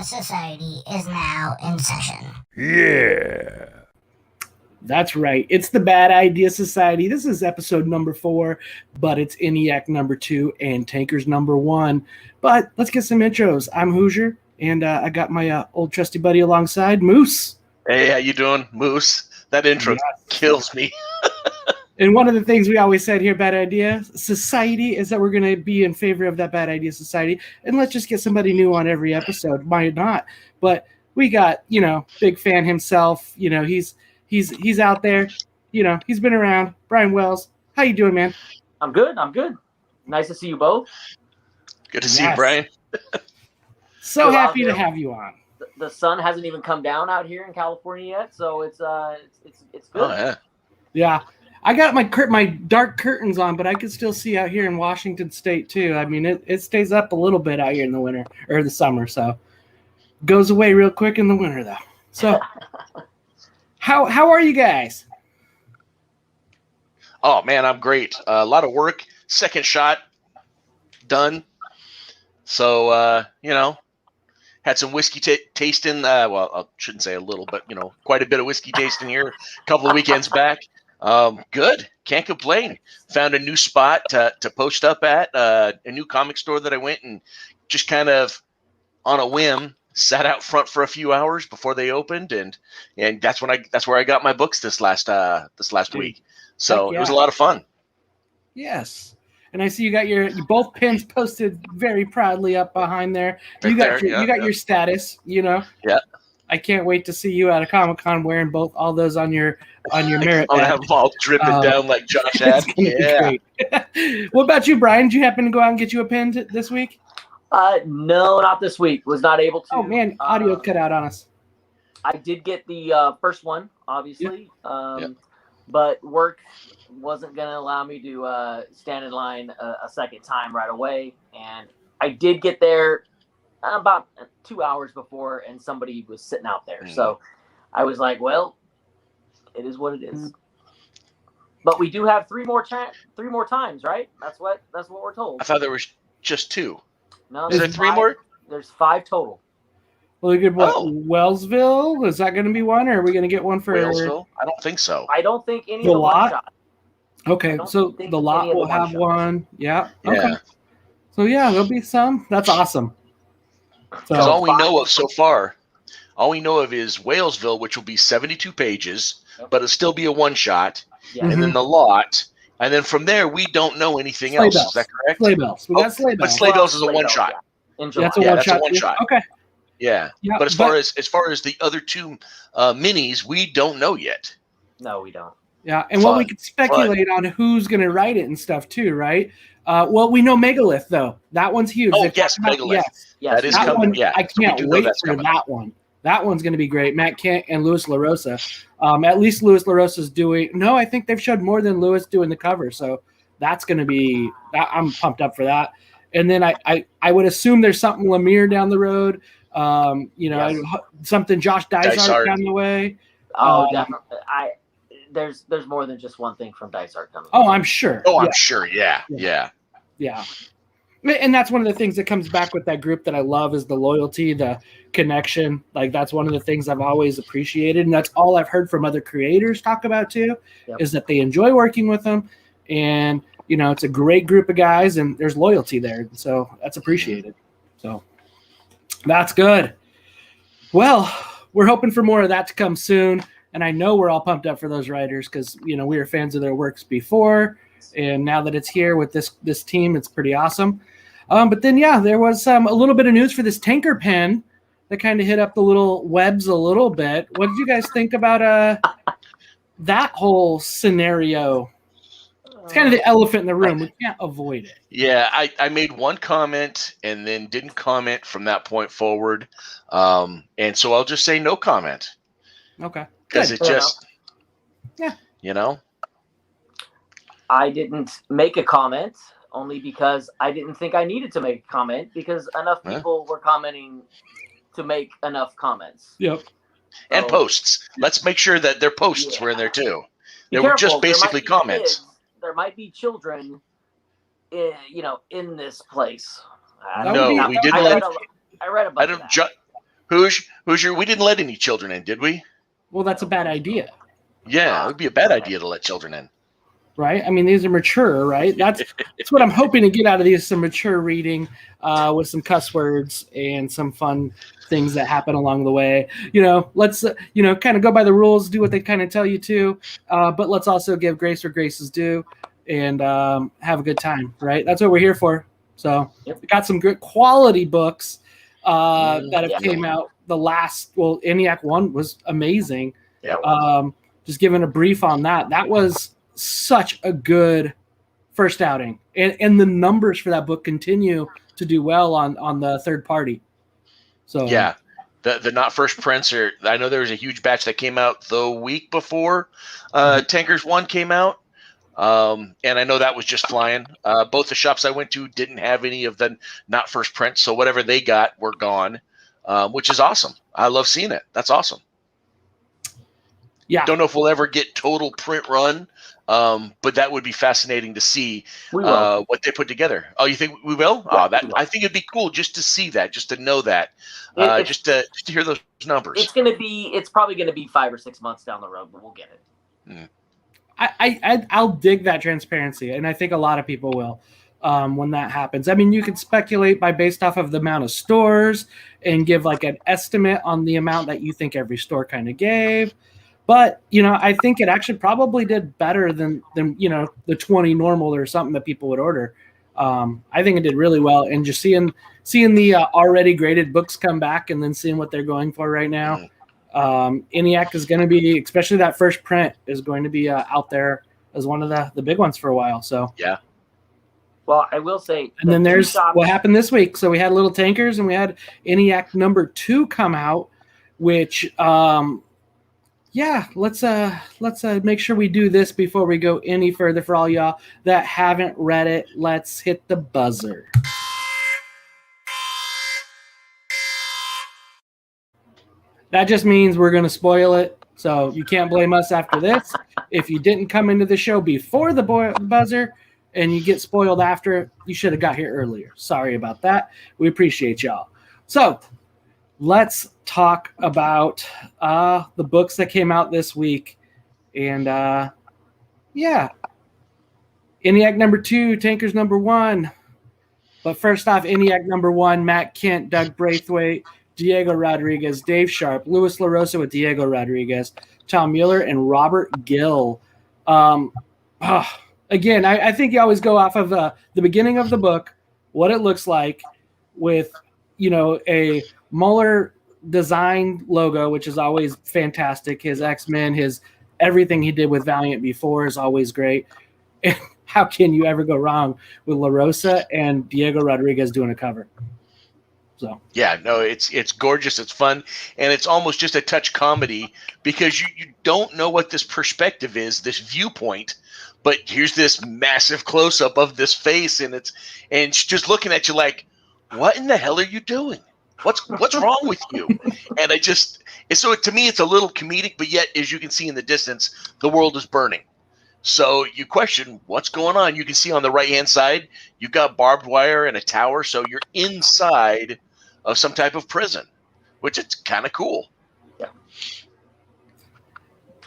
Society is now in session. Yeah. That's right. It's the Bad Idea Society. This is episode number 4, but it's Eniac number 2 and Tankers number 1. But let's get some intros. I'm Hoosier, and I got my old trusty buddy alongside, Moose. Hey, how you doing, Moose? That intro kills me. And one of the things we always said here, Bad Idea Society, is that we're going to be in favor of that Bad Idea Society. And let's just get somebody new on every episode. Might not. But we got, big fan himself. He's out there. He's been around. Brian Wells. How you doing, man? I'm good. Nice to see you both. Good to see you, Brian. So happy to have you on. The sun hasn't even come down out here in California yet, so it's good. Oh, yeah. Yeah. I got my dark curtains on, but I can still see out here in Washington State too. I mean, it stays up a little bit out here in the winter or the summer, so goes away real quick in the winter though. So how are you guys? Oh man, I'm great. A lot of work. Second shot done. So had some whiskey tasting. Well, I shouldn't say a little, but quite a bit of whiskey tasting here a couple of weekends back. Good. Can't complain. Found a new spot to post up at, a new comic store that I went and just kind of on a whim sat out front for a few hours before they opened, and that's where I got my books this last week. So It was a lot of fun. Yes. And I see you got your both pins posted very proudly up behind there. Right you got there, your status, Yeah. I can't wait to see you at a Comic-Con wearing all those on your merit. I'll have them all dripping down like Josh had. Yeah. What about you, Brian? Did you happen to go out and get you a pin this week? No, not this week. Was not able to. Oh man, audio cut out on us. I did get the first one, obviously, but work wasn't going to allow me to stand in line a second time right away, and I did get there about 2 hours before, and somebody was sitting out there. So I was like, well, it is what it is. But we do have three more times, right? That's what we're told. I thought there was just 2. No, is there 3 more? There's 5 total. Well, you could Wellsville? Is that going to be one, or are we going to get one for Wellsville? I don't think so. I don't think any the of the lot. one-shot. Okay, so the lot will have one. Yeah. Okay. So there'll be some. That's awesome. Because all we know of so far, is Whalesville, which will be 72 pages, but it'll still be a one-shot, and then the lot, and then from there we don't know anything else. Is that correct? Sleigh Bells. We got Sleigh Bells. But Sleigh Bells is a one-shot. That's a one-shot. Okay. Yeah. But as far as the other 2 minis, we don't know yet. No, we don't. Yeah, and we could speculate on who's going to write it and stuff too, right? We know Megalith though. That one's huge. Oh, yes, Megalith. Yes, that is coming. Yeah, I can't wait for that one. That one's going to be great. Matt Kent and Louis LaRosa. At least Louis LaRosa's doing. No, I think they've showed more than Louis doing the cover, so that's going to be. I'm pumped up for that. And then I would assume there's something Lemire down the road. Something Josh Dysart down the way. Oh, definitely. There's more than just one thing from Dysart coming. Oh, I'm sure. Oh, I'm sure. Yeah. And that's one of the things that comes back with that group that I love is the loyalty, the connection. Like that's one of the things I've always appreciated, and that's all I've heard from other creators talk about too, is that they enjoy working with them, and it's a great group of guys, and there's loyalty there, so that's appreciated. So that's good. Well, we're hoping for more of that to come soon. And I know we're all pumped up for those writers because, we were fans of their works before. And now that it's here with this team, it's pretty awesome. But then, there was a little bit of news for this tanker pen that kind of hit up the little webs a little bit. What did you guys think about that whole scenario? It's kind of the elephant in the room. We can't avoid it. Yeah, I made one comment and then didn't comment from that point forward. And so I'll just say no comment. Okay. Because it just, I didn't make a comment only because I didn't think I needed to make a comment because enough people were commenting to make enough comments. Yep. And posts. Let's make sure that their posts were in there too. They were just basically comments. There might be children, in this place. No, we didn't. I read about that. Hoosier, we didn't let any children in, did we? Well, that's a bad idea. Yeah, it would be a bad idea to let children in. Right? I mean, these are mature, right? That's what I'm hoping to get out of these, some mature reading with some cuss words and some fun things that happen along the way. Let's, kind of go by the rules, do what they kind of tell you to, but let's also give grace where grace is due and have a good time, right? That's what we're here for. So we got some good quality books that have came out. Eniac 1 was amazing. Yeah. Just giving a brief on that. That was such a good first outing, and the numbers for that book continue to do well on the third party. So yeah, the not first prints are. I know there was a huge batch that came out the week before Tankers 1 came out, and I know that was just flying. Both the shops I went to didn't have any of the not first prints, so whatever they got were gone, which is awesome. I love seeing it. That's awesome. Yeah, don't know if we'll ever get total print run. But that would be fascinating to see what they put together. Oh, you think we will? Yeah, I think it'd be cool just to see that, just to know that, just to hear those numbers. It's probably gonna be 5 or 6 months down the road, but we'll get it. I'll dig that transparency, and I think a lot of people will when that happens. I mean, you can speculate based off of the amount of stores and give like an estimate on the amount that you think every store kind of gave. But, I think it actually probably did better than the 20 normal or something that people would order. I think it did really well. And just seeing the already graded books come back and then seeing what they're going for right now, Eniac is going to be, especially that first print, is going to be out there as one of the big ones for a while. So yeah. Well, I will say. And then there's what happened this week. So we had Little Tankers and we had Eniac number 2 come out, which let's make sure we do this before we go any further. For all y'all that haven't read it, let's hit the buzzer. That just means we're going to spoil it, so you can't blame us after this. If you didn't come into the show before the buzzer and you get spoiled after, you should have got here earlier. Sorry about that. We appreciate y'all. So let's talk about the books that came out this week. And Eniac number 2, Tankers number 1. But first off, Eniac number 1, Matt Kent, Doug Braithwaite, Diego Rodriguez, Dave Sharp, Luis LaRosa with Diego Rodriguez, Tom Mueller, and Robert Gill. Again, I think you always go off of the beginning of the book, what it looks like with, a Mueller design logo, which is always fantastic. His X-Men, his everything he did with Valiant before is always great. And how can you ever go wrong with LaRosa and Diego Rodriguez doing a cover? So yeah, no, it's gorgeous, it's fun, and it's almost just a touch comedy because you don't know what this perspective is, this viewpoint, but here's this massive close-up of this face, and she's just looking at you like, what in the hell are you doing? What's wrong with you? And so to me, it's a little comedic, but yet, as you can see in the distance, the world is burning. So you question what's going on. You can see on the right-hand side, you've got barbed wire and a tower, so you're inside of some type of prison, which is kind of cool.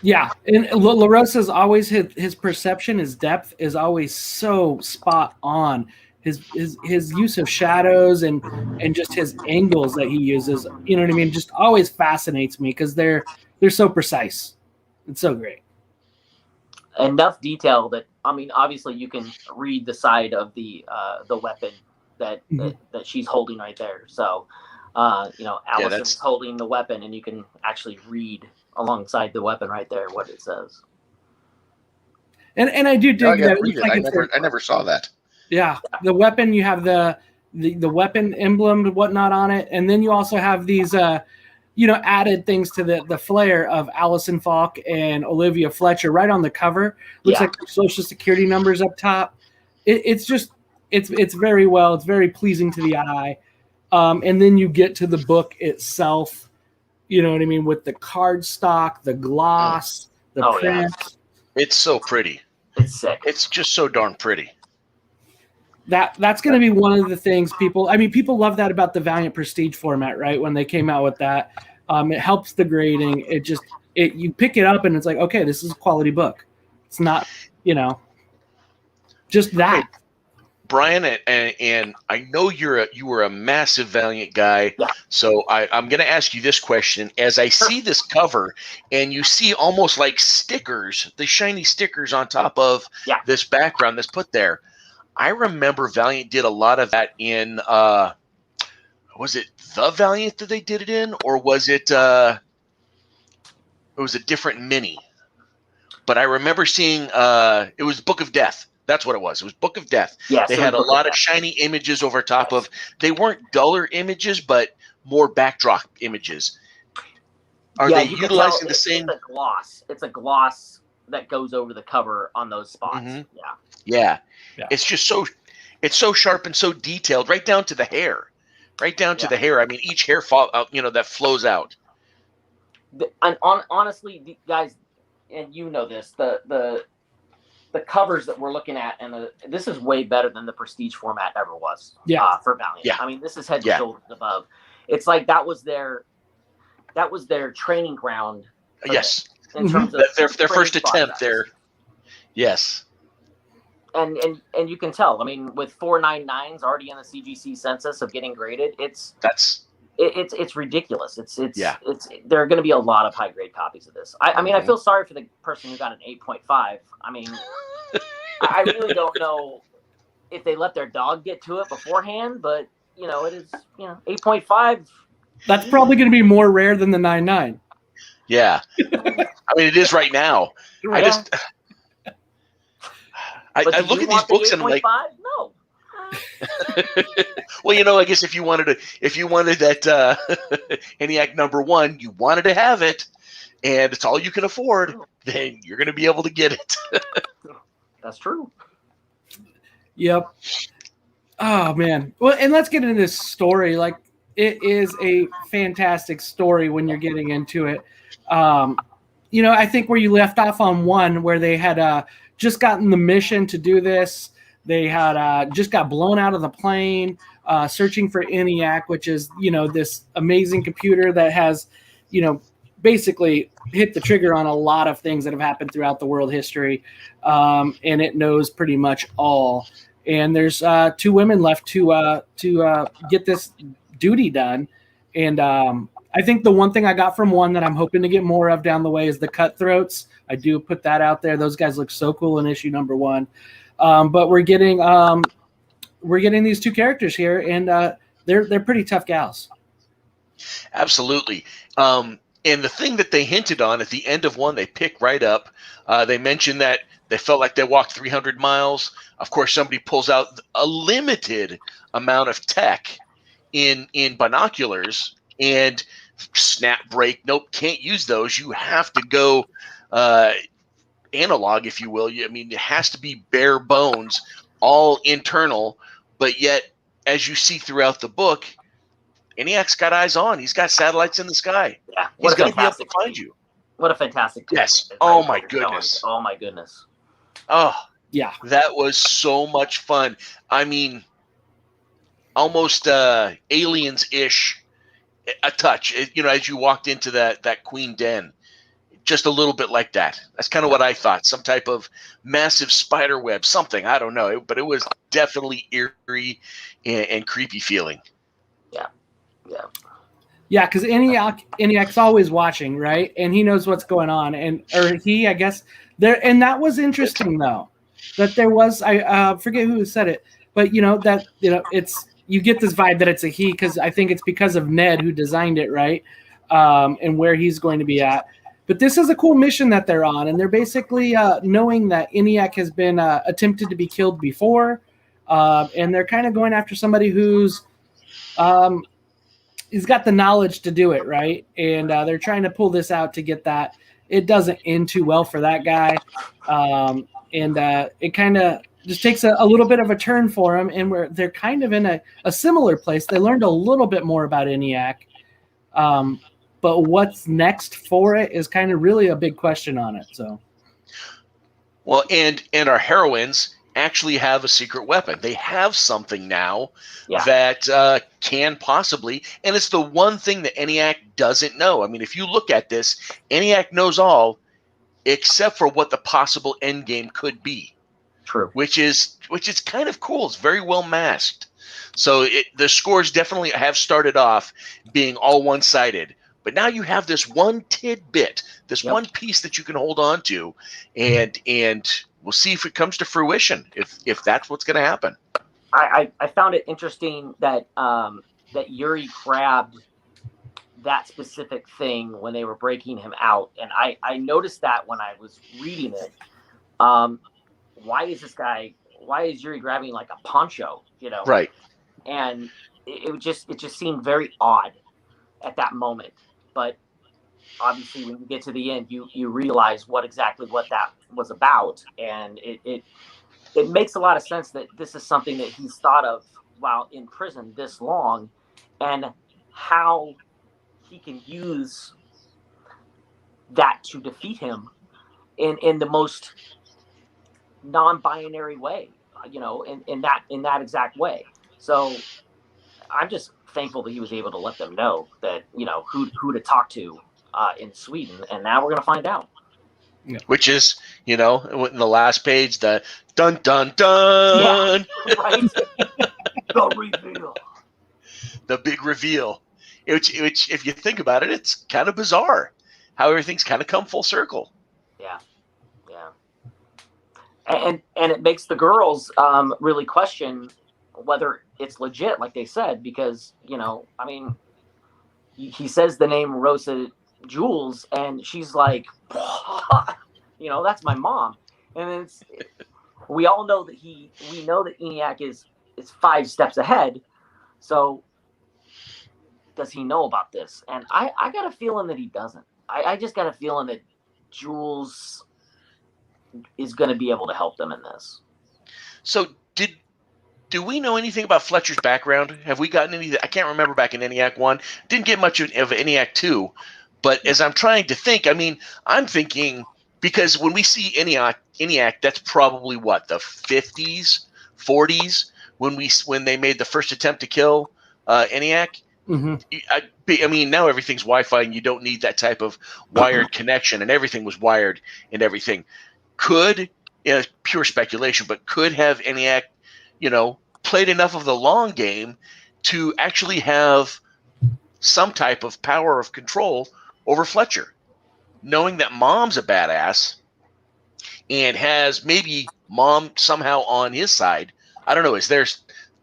Yeah, and LaRosa's always his perception, his depth is always so spot on. His use of shadows and just his angles that he uses, you know what I mean, just always fascinates me because they're so precise. It's so great. Enough detail that, I mean, obviously you can read the side of the weapon that she's holding right there. So, Allison's holding the weapon, and you can actually read alongside the weapon right there what it says. And I do dig that. I never saw that. Yeah, the weapon, you have the weapon emblem and whatnot on it, and then you also have these added things to the flair of Allison Falk and Olivia Fletcher right on the cover. Looks like social security numbers up top. It's very well. It's very pleasing to the eye. And then you get to the book itself. You know what I mean, with the cardstock, the gloss, the print. Yeah. It's so pretty. It's sick. It's just so darn pretty. That's going to be one of the things people love that about the Valiant Prestige format, right? When they came out with that, it helps the grading. You pick it up and it's like, okay, this is a quality book. It's not, just that. Hey, Brian, and I know you were a massive Valiant guy, so I'm going to ask you this question. As I see this cover, and you see almost like stickers, the shiny stickers on top of this background that's put there, I remember Valiant did a lot of that in, was it the Valiant that they did it in, or was it a different mini? But I remember seeing, it was Book of Death. That's what it was. It was Book of Death. Yes, they had a lot of shiny images over top of, they weren't duller images, but more backdrop images. Are they utilizing the same? It's a gloss. It's a gloss that goes over the cover on those spots. Mm-hmm. Yeah. It's just so sharp and so detailed, right down to the hair. Right down to the hair. I mean, each hair that flows out. And honestly, guys, and you know this, the covers that we're looking at, and this is way better than the Prestige format ever was. For Valiant. Yeah. I mean, this is head and shoulders above. It's like that was their training ground. Yes. In terms of their first attempt there. Yes. And you can tell. I mean, with 499s already in the CGC census of getting graded, it's ridiculous. It's there are going to be a lot of high grade copies of this. I mean, I feel sorry for the person who got an 8.5. I mean, I really don't know if they let their dog get to it beforehand, but it is 8.5. That's probably going to be more rare than the 9.9. Yeah, I mean, it is right now. I look at these books and I'm like, no. Well, I guess if you wanted that Eniac #1, you wanted to have it, and it's all you can afford, then you're going to be able to get it. That's true. Yep. Oh man. Well, and let's get into this story. Like, it is a fantastic story when you're getting into it. I think where you left off on one, where they had just gotten the mission to do this. They had just got blown out of the plane, searching for Eniac, which is, this amazing computer that has, basically hit the trigger on a lot of things that have happened throughout the world history. And it knows pretty much all. And there's 2 women left to get this duty done. And I think the one thing I got from one that I'm hoping to get more of down the way is the Cutthroats. I do put that out there. Those guys look so cool in issue #1. But we're getting these 2 characters here, and they're pretty tough gals. Absolutely. And the thing that they hinted on at the end of one, they pick right up. They mentioned that they felt like they walked 300 miles. Of course, somebody pulls out a limited amount of tech in binoculars and snap, break. Nope, can't use those. You have to go analog, if you will. It has to be bare bones, all internal. But yet, as you see throughout the book, Eniac's got eyes on. He's got satellites in the sky. Yeah, he's going to be able to find you. What a fantastic team. Yes. Oh my goodness. Oh my goodness. Oh yeah, that was so much fun. I mean, almost Aliens-ish a touch. As you walked into that Queen Den, just a little bit like that. That's kind of what I thought. Some type of massive spider web, something. I don't know, but it was definitely eerie and creepy feeling. Yeah, because Eniac's always watching, right? And he knows what's going on, I guess there. And that was interesting, though, that there was. I forget who said it, but it's you get this vibe that it's a he, because I think it's because of Ned who designed it, right? And where he's going to be at. But this is a cool mission that they're on, and they're basically knowing that Eniac has been attempted to be killed before, and they're kind of going after somebody who's he's got the knowledge to do it, right? And they're trying to pull this out to get that. It doesn't end too well for that guy, and it kind of just takes a little bit of a turn for him, and they're kind of in a similar place. They learned a little bit more about Eniac, but what's next for it is kind of really a big question on it. So, well, and our heroines actually have a secret weapon. They have something now Yeah. that can possibly, and it's the one thing that Eniac doesn't know. I mean, if you look at this, Eniac knows all except for what the possible end game could be. True. Which is kind of cool. It's very well masked. So the scores definitely have started off being all one-sided. But now you have this one tidbit, this one piece that you can hold on to, and we'll see if it comes to fruition, if that's what's going to happen. I found it interesting that that Yuri grabbed that specific thing when they were breaking him out, and I noticed that when I was reading it. Why is Yuri grabbing like a poncho, Right. And it just seemed very odd at that moment. But obviously when you get to the end, you realize what that was about. And it makes a lot of sense that this is something that he's thought of while in prison this long, and how he can use that to defeat him in the most non-binary way, in that exact way. So I'm just thankful that he was able to let them know that, who to talk to in Sweden, and now we're going to find out. Yeah. Which is, in the last page, the dun dun dun, right? The reveal, the big reveal. Which, if you think about it, it's kind of bizarre how everything's kind of come full circle. Yeah. And it makes the girls really question whether it's legit, like they said, because he says the name Rosa Jules, and she's like, that's my mom, and we all know that we know that Eniac is 5 steps ahead. So does he know about this? And I got a feeling that he doesn't. I just got a feeling that Jules is going to be able to help them in this. So do we know anything about Fletcher's background? Have we gotten any? I can't remember back in Eniac 1. Didn't get much of Eniac 2. But as I'm trying to think, I'm thinking, because when we see Eniac, that's probably what, the 50s, 40s, when they made the first attempt to kill Eniac. Mm-hmm. Now everything's Wi-Fi and you don't need that type of wired connection, and everything was wired and everything. Could, pure speculation, but could have Eniac, played enough of the long game to actually have some type of power of control over Fletcher, knowing that Mom's a badass and has maybe Mom somehow on his side. I don't know.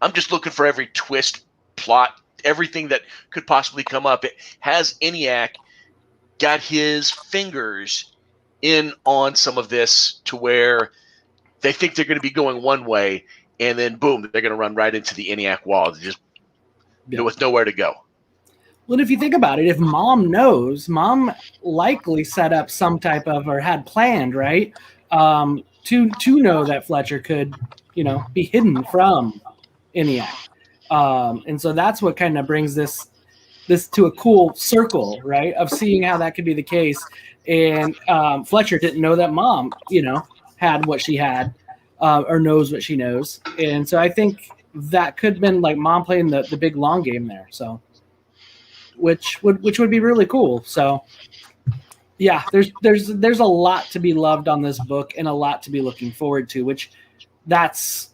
I'm just looking for every twist, plot, everything that could possibly come up. It has Eniac got his fingers in on some of this to where they think they're going to be going one way, and then boom, they're going to run right into the Eniac wall, just with nowhere to go. Well, if you think about it, if Mom knows, Mom likely set up some type of, or had planned, right, to know that Fletcher could, be hidden from Eniac. And so that's what kind of brings this to a cool circle, right, of seeing how that could be the case. And Fletcher didn't know that Mom, had what she had, or knows what she knows. And so I think that could have been like Mom playing the big long game there. So, which would be really cool. So yeah, there's a lot to be loved on this book and a lot to be looking forward to, which that's,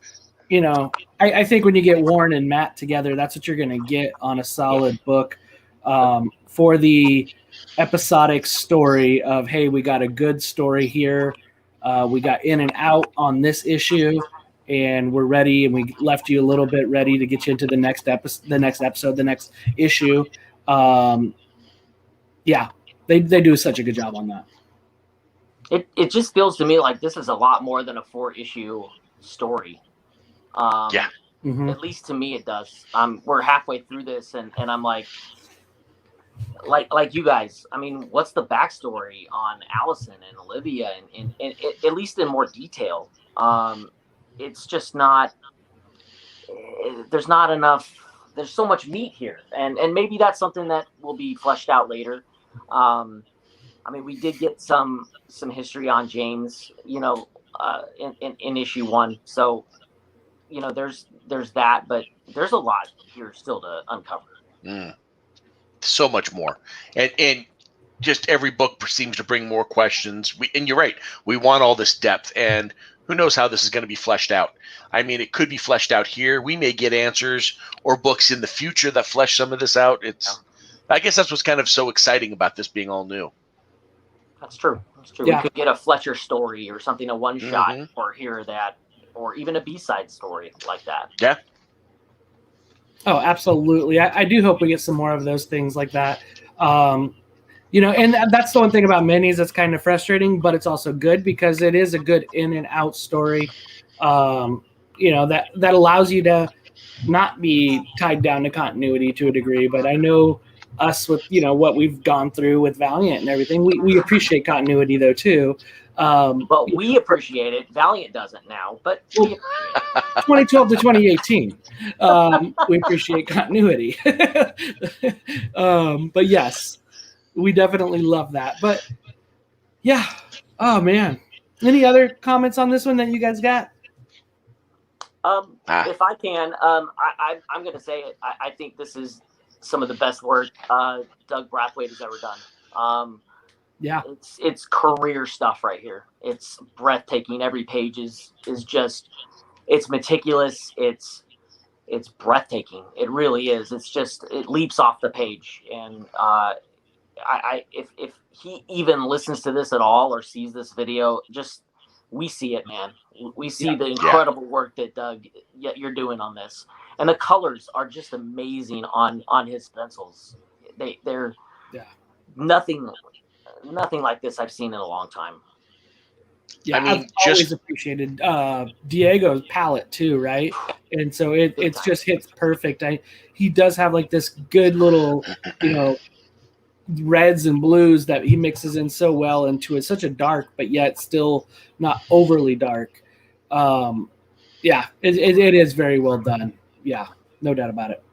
I think when you get Warren and Matt together, that's what you're going to get on a solid book for the episodic story of, hey, we got a good story here. We got in and out on this issue, and we're ready, and we left you a little bit ready to get you into the next episode, the next issue. Yeah, they do such a good job on that. It just feels to me like this is a lot more than a 4-issue story. Yeah. Mm-hmm. At least to me it does. We're halfway through this, and I'm like you guys. What's the backstory on Allison and Olivia, and at least in more detail? It's just not. There's not enough. There's so much meat here, and maybe that's something that will be fleshed out later. We did get some history on James. in issue 1. So, there's that, but there's a lot here still to uncover. So much more, and just every book seems to bring more questions. And you're right, we want all this depth, and who knows how this is going to be fleshed out. I mean, it could be fleshed out here. We may get answers or books in the future that flesh some of this out. I guess that's what's kind of so exciting about this being all new. That's true. Yeah. We could get a Fletcher story or something, a one shot, or hear that, or even a B-side story like that. Yeah. Oh, absolutely. I do hope we get some more of those things like that. And that's the one thing about minis that's kind of frustrating, but it's also good because it is a good in and out story. That allows you to not be tied down to continuity to a degree. But I know us with, what we've gone through with Valiant and everything, we appreciate continuity though too. But we appreciate it. Valiant doesn't now, but 2012 to 2018, we appreciate continuity. But yes, we definitely love that. But yeah, oh man, any other comments on this one that you guys got? If I can, I'm going to say it. I think this is some of the best work Doug Brathwaite has ever done. Yeah, it's career stuff right here. It's breathtaking. Every page is just, it's meticulous. It's breathtaking. It really is. It's just, it leaps off the page. And if he even listens to this at all or sees this video, just, we see it, man. We see the incredible work that Doug, you're doing on this, and the colors are just amazing on his pencils. They're nothing like this I've seen in a long time. Yeah, I mean, I've always appreciated Diego's palette too, right? And so it's just hits perfect. He does have like this good little, reds and blues that he mixes in so well into it. Such a dark, but yet still not overly dark. It is very well done. Yeah, no doubt about it.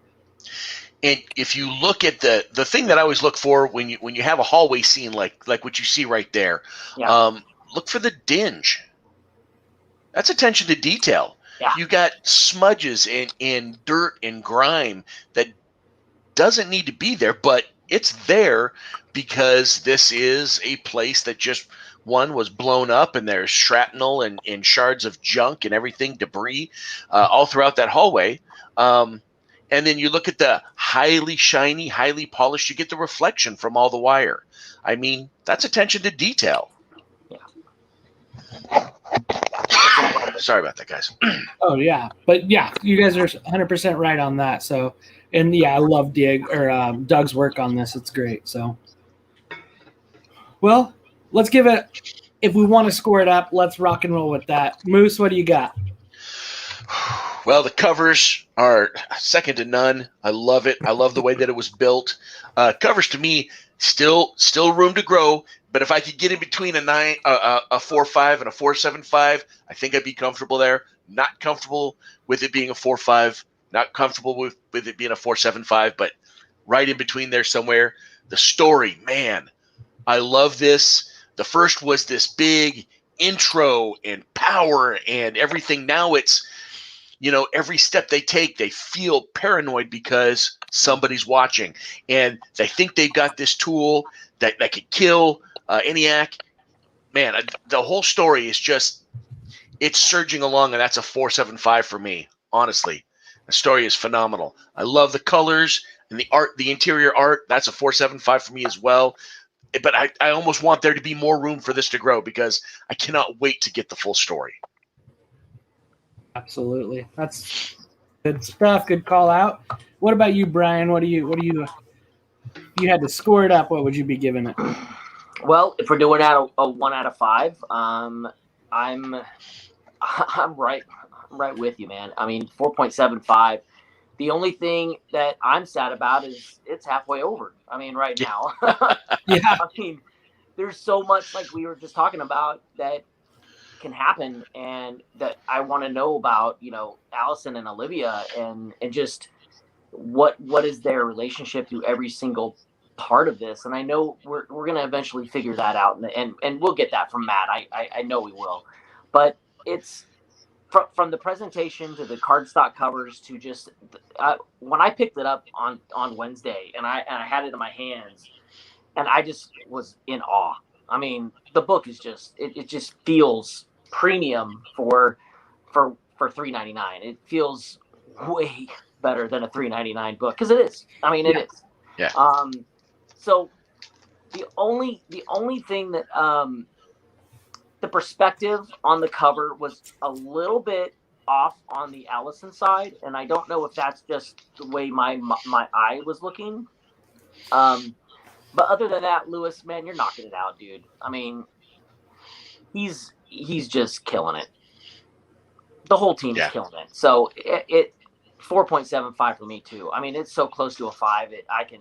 And if you look at the thing that I always look for when you have a hallway scene like what you see right there, look for the dinge. That's attention to detail. Yeah. You got smudges and dirt and grime that doesn't need to be there, but it's there because this is a place that just was blown up, and there's shrapnel and shards of junk and everything, debris, all throughout that hallway. And then you look at the highly shiny, highly polished, you get the reflection from all the wire. I mean, that's attention to detail. Yeah. Sorry about that, guys. Oh, yeah. But, yeah, you guys are 100% right on that. So, and, yeah, I love Doug's work on this. It's great. So, well, let's give it – if we want to score it up, let's rock and roll with that. Moose, what do you got? Well, the covers are second to none. I love it. I love the way that it was built. Covers to me still room to grow. But if I could get in between a 4.5 and a 4.75, I think I'd be comfortable there. Not comfortable with it being a 4.5. Not comfortable with it being a 4.75. But right in between there somewhere. The story, man, I love this. The first was this big intro and power and everything. Now it's, every step they take, they feel paranoid because somebody's watching. And they think they've got this tool that could kill Eniac. Man, the whole story is just, it's surging along, and that's a 4.75 for me, honestly. The story is phenomenal. I love the colors and the art, the interior art. That's a 4.75 for me as well. But I almost want there to be more room for this to grow because I cannot wait to get the full story. Absolutely. That's good stuff. Good call out. What about you, Brian? What do you if you had to score it up, what would you be giving it? Well, if we're doing a 1 out of 5, I'm right with you, man. I mean, 4.75. The only thing that I'm sad about is it's halfway over. I mean, right now. Yeah. I mean, there's so much, like we were just talking about, that can happen and that I want to know about, Allison and Olivia and just what is their relationship to every single part of this. And I know we're going to eventually figure that out and we'll get that from Matt. I know we will. but it's from the presentation to the cardstock covers to just when I picked it up on Wednesday and I had it in my hands and I just was in awe. I mean, the book is just it just feels premium for $3.99. It feels way better than a $3.99 book because it is. I mean, it is. Yeah. So the only thing that the perspective on the cover was a little bit off on the Allison side, and I don't know if that's just the way my eye was looking. But other than that, Lewis, man, you're knocking it out, dude. I mean, he's just killing it. The whole team is killing it. So it 4.75 for me too. I mean, it's so close to a 5. I can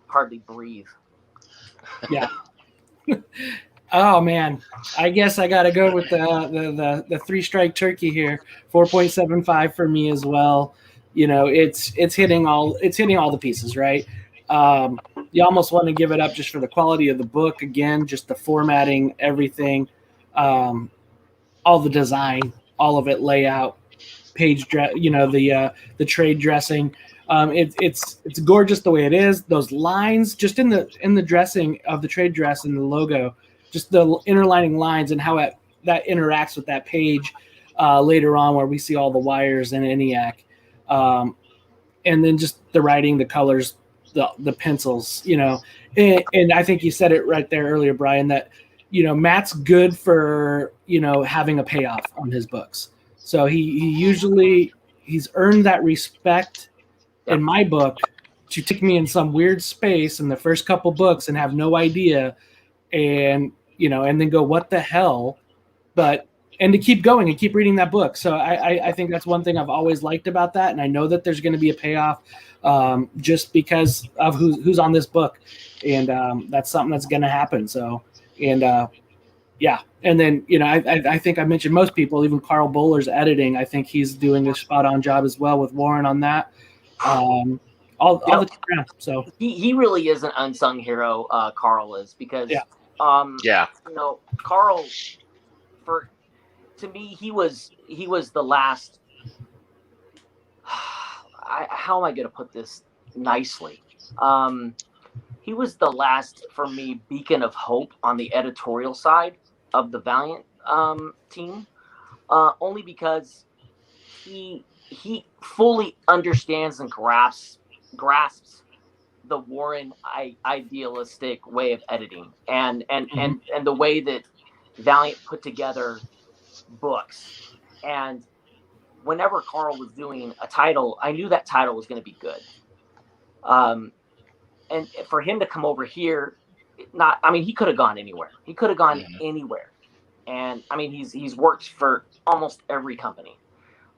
hardly breathe. Yeah. Oh man, I guess I got to go with the 3-strike turkey here. 4.75 for me as well. You know, it's hitting all the pieces, right? You almost want to give it up just for the quality of the book. Again, just the formatting, everything, all the design, all of it, layout, page dress. You know, the trade dressing. It's gorgeous the way it is. Those lines, just in the dressing of the trade dress and the logo. Just the interlining lines and how that interacts with that page later on where we see all the wires and Eniac. And then just the writing, the colors, the pencils, you know. And I think you said it right there earlier, Brian, that, you know, Matt's good for, you know, having a payoff on his books. So he's earned that respect in my book to take me in some weird space in the first couple books and have no idea and, you know, and then go, what the hell? And to keep going and keep reading that book. So I think that's one thing I've always liked about that. And I know that there's going to be a payoff just because of who's on this book. And that's something that's going to happen. So, and yeah. And then, you know, I think I mentioned most people, even Carl Bowler's editing. I think he's doing a spot on job as well with Warren on that. All the time. So he really is an unsung hero. Carl is because, you know, Carl, to me, he was the last. How am I going to put this nicely? He was the last, for me, beacon of hope on the editorial side of the Valiant team, only because he fully understands and grasps the Warren idealistic way of editing and the way that Valiant put together books. And whenever Carl was doing a title, I knew that title was going to be good. And for him to come over here, he could have gone anywhere. He could have gone anywhere. And I mean, he's worked for almost every company.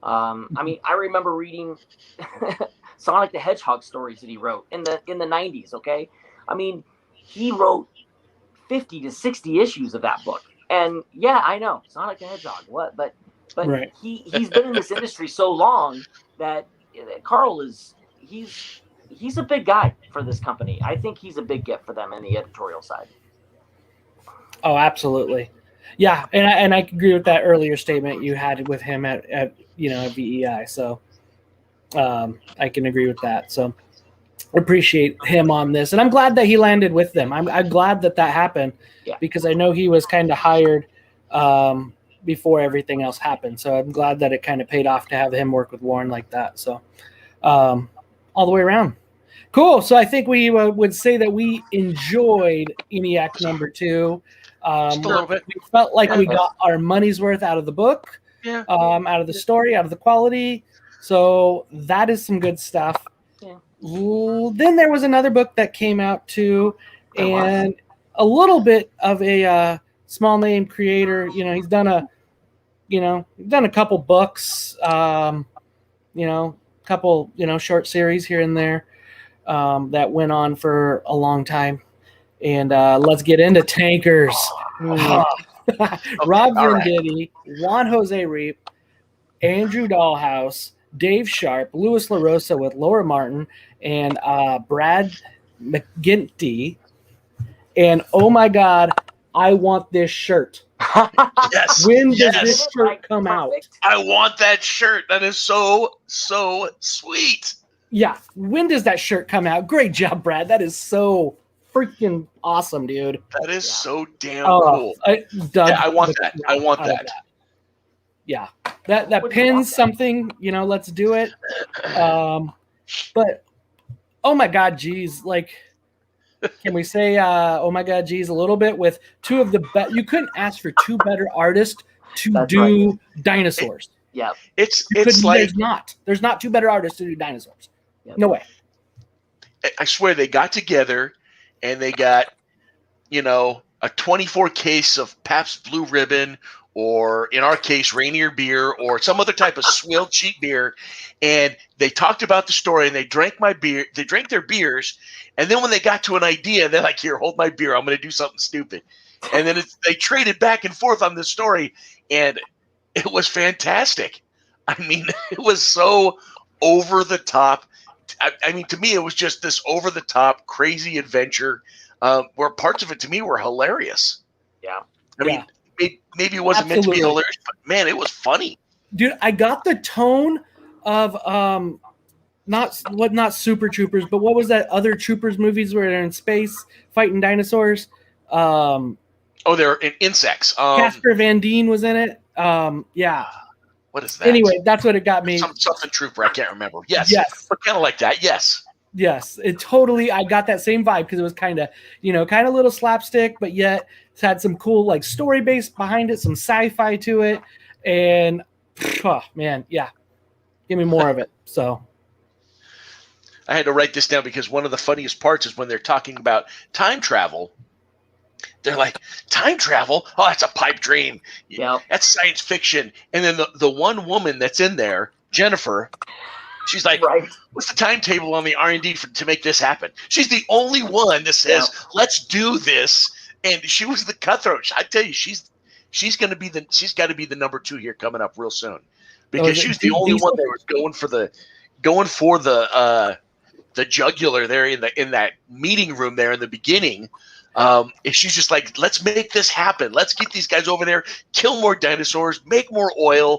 I mean, I remember reading Sonic the Hedgehog stories that he wrote in the 90s. Okay. I mean, he wrote 50 to 60 issues of that book. And yeah, I know Sonic the Hedgehog, but right. he's been in this industry so long that Carl he's a big guy for this company. I think he's a big get for them in the editorial side. Oh, absolutely. Yeah. And I agree with that earlier statement you had with him at VEI. So I can agree with that. So appreciate him on this. And I'm glad that he landed with them. I'm glad that happened because I know he was kind of hired before everything else happened. So I'm glad that it kind of paid off to have him work with Warren like that. So all the way around. Cool. So I think we would say that we enjoyed Eniac number 2. Just a little bit. We felt like we got our money's worth out of the book, out of the story, out of the quality. So that is some good stuff. Yeah. Then there was another book that came out too, and a little bit of a small name creator. You know, he's done a couple books, couple short series here and there that went on for a long time. And let's get into tankers. Rob Venditti, Juan Jose Reap, Andrew Dahlhaus, Dave Sharp, Louis LaRosa with Laura Martin, and Brad McGinty. And oh my God, I want this shirt. Yes. When does yes. this shirt come out? I want that shirt. That is so sweet. Yeah. When does that shirt come out? Great job, Brad. That is so freaking awesome, dude. That is so damn cool. Doug, I want that. I want that. Yeah. That pins something, let's do it. But oh my God, geez, like, can we say oh my God, geez, a little bit with two of the best? You couldn't ask for two better artists to do dinosaurs. Yeah, it's like there's not two better artists to do dinosaurs. Yep. No way. I swear they got together and they got a 24 case of Pabst Blue Ribbon, or in our case, Rainier beer, or some other type of swill cheap beer. And they talked about the story and they drank my beer. They drank their beers. And then when they got to an idea, they're like, here, hold my beer. I'm going to do something stupid. And then they traded back and forth on this story. And it was fantastic. I mean, it was so over the top. I mean, to me, it was just this over the top, crazy adventure where parts of it to me were hilarious. Yeah. I mean, maybe it wasn't meant to be hilarious, but man, it was funny. Dude, I got the tone of not Super Troopers, but what was that other Troopers movies where they're in space fighting dinosaurs? They're in insects. Casper Van Dien was in it. Yeah. What is that? Anyway, that's what it got me. Something Trooper, I can't remember. Yes. But kind of like that. Yes. Yes, it totally. I got that same vibe because it was kind of a little slapstick, but yet it's had some cool like story base behind it, some sci-fi to it, and oh man, yeah, give me more of it. So I had to write this down because one of the funniest parts is when they're talking about time travel. They're like, time travel? Oh, that's a pipe dream. Yeah, that's science fiction. And then the one woman that's in there, Jennifer. She's like, what's the timetable on the R&D to make this happen? She's the only one that says, let's do this. And she was the cutthroat. I tell you, she's got to be the number 2 here coming up real soon, because she was the only one that was going for the jugular there in that meeting room there in the beginning. And she's just like, let's make this happen. Let's get these guys over there, kill more dinosaurs, make more oil.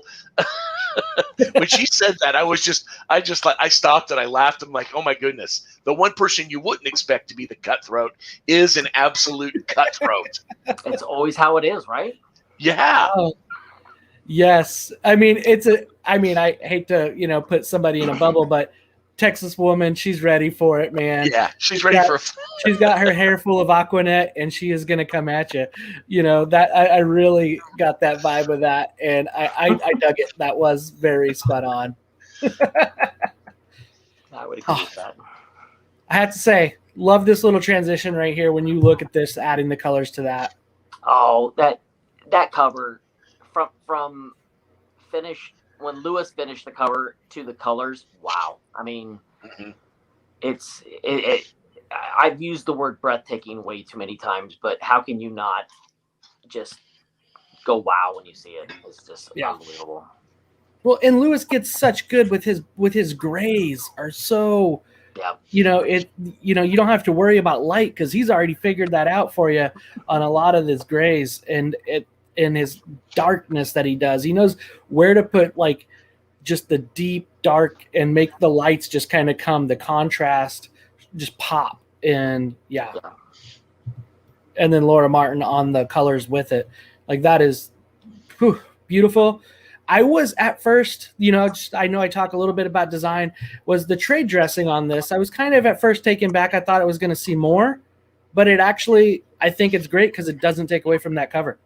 When she said that, I stopped and I laughed. I'm like, oh my goodness, the one person you wouldn't expect to be the cutthroat is an absolute cutthroat. It's always how it is, right? Yeah. Yes. I mean, I hate to, put somebody in a bubble, but Texas woman, she's ready for it, man. Yeah, she's ready for it. She's got her hair full of Aquanet, and she is going to come at you. That I really got that vibe of that, and I dug it. That was very spot on. I would agree with that. I have to say, love this little transition right here when you look at this, adding the colors to that. Oh, that cover from finish. When Lewis finished the cover to the colors, wow. I mean, I've used the word breathtaking way too many times, but how can you not just go wow when you see it? It's just unbelievable. Well, and Lewis gets such good with his grays are so, you don't have to worry about light because he's already figured that out for you on a lot of his grays and his darkness that he does. He knows where to put like just the deep dark and make the lights just kind of come, the contrast just pop. And and then Laura Martin on the colors with it. Like that is beautiful. I was at first, I know I talk a little bit about design, was the trade dressing on this. I was kind of at first taken back. I thought I was going to see more, but it actually, I think it's great because it doesn't take away from that cover.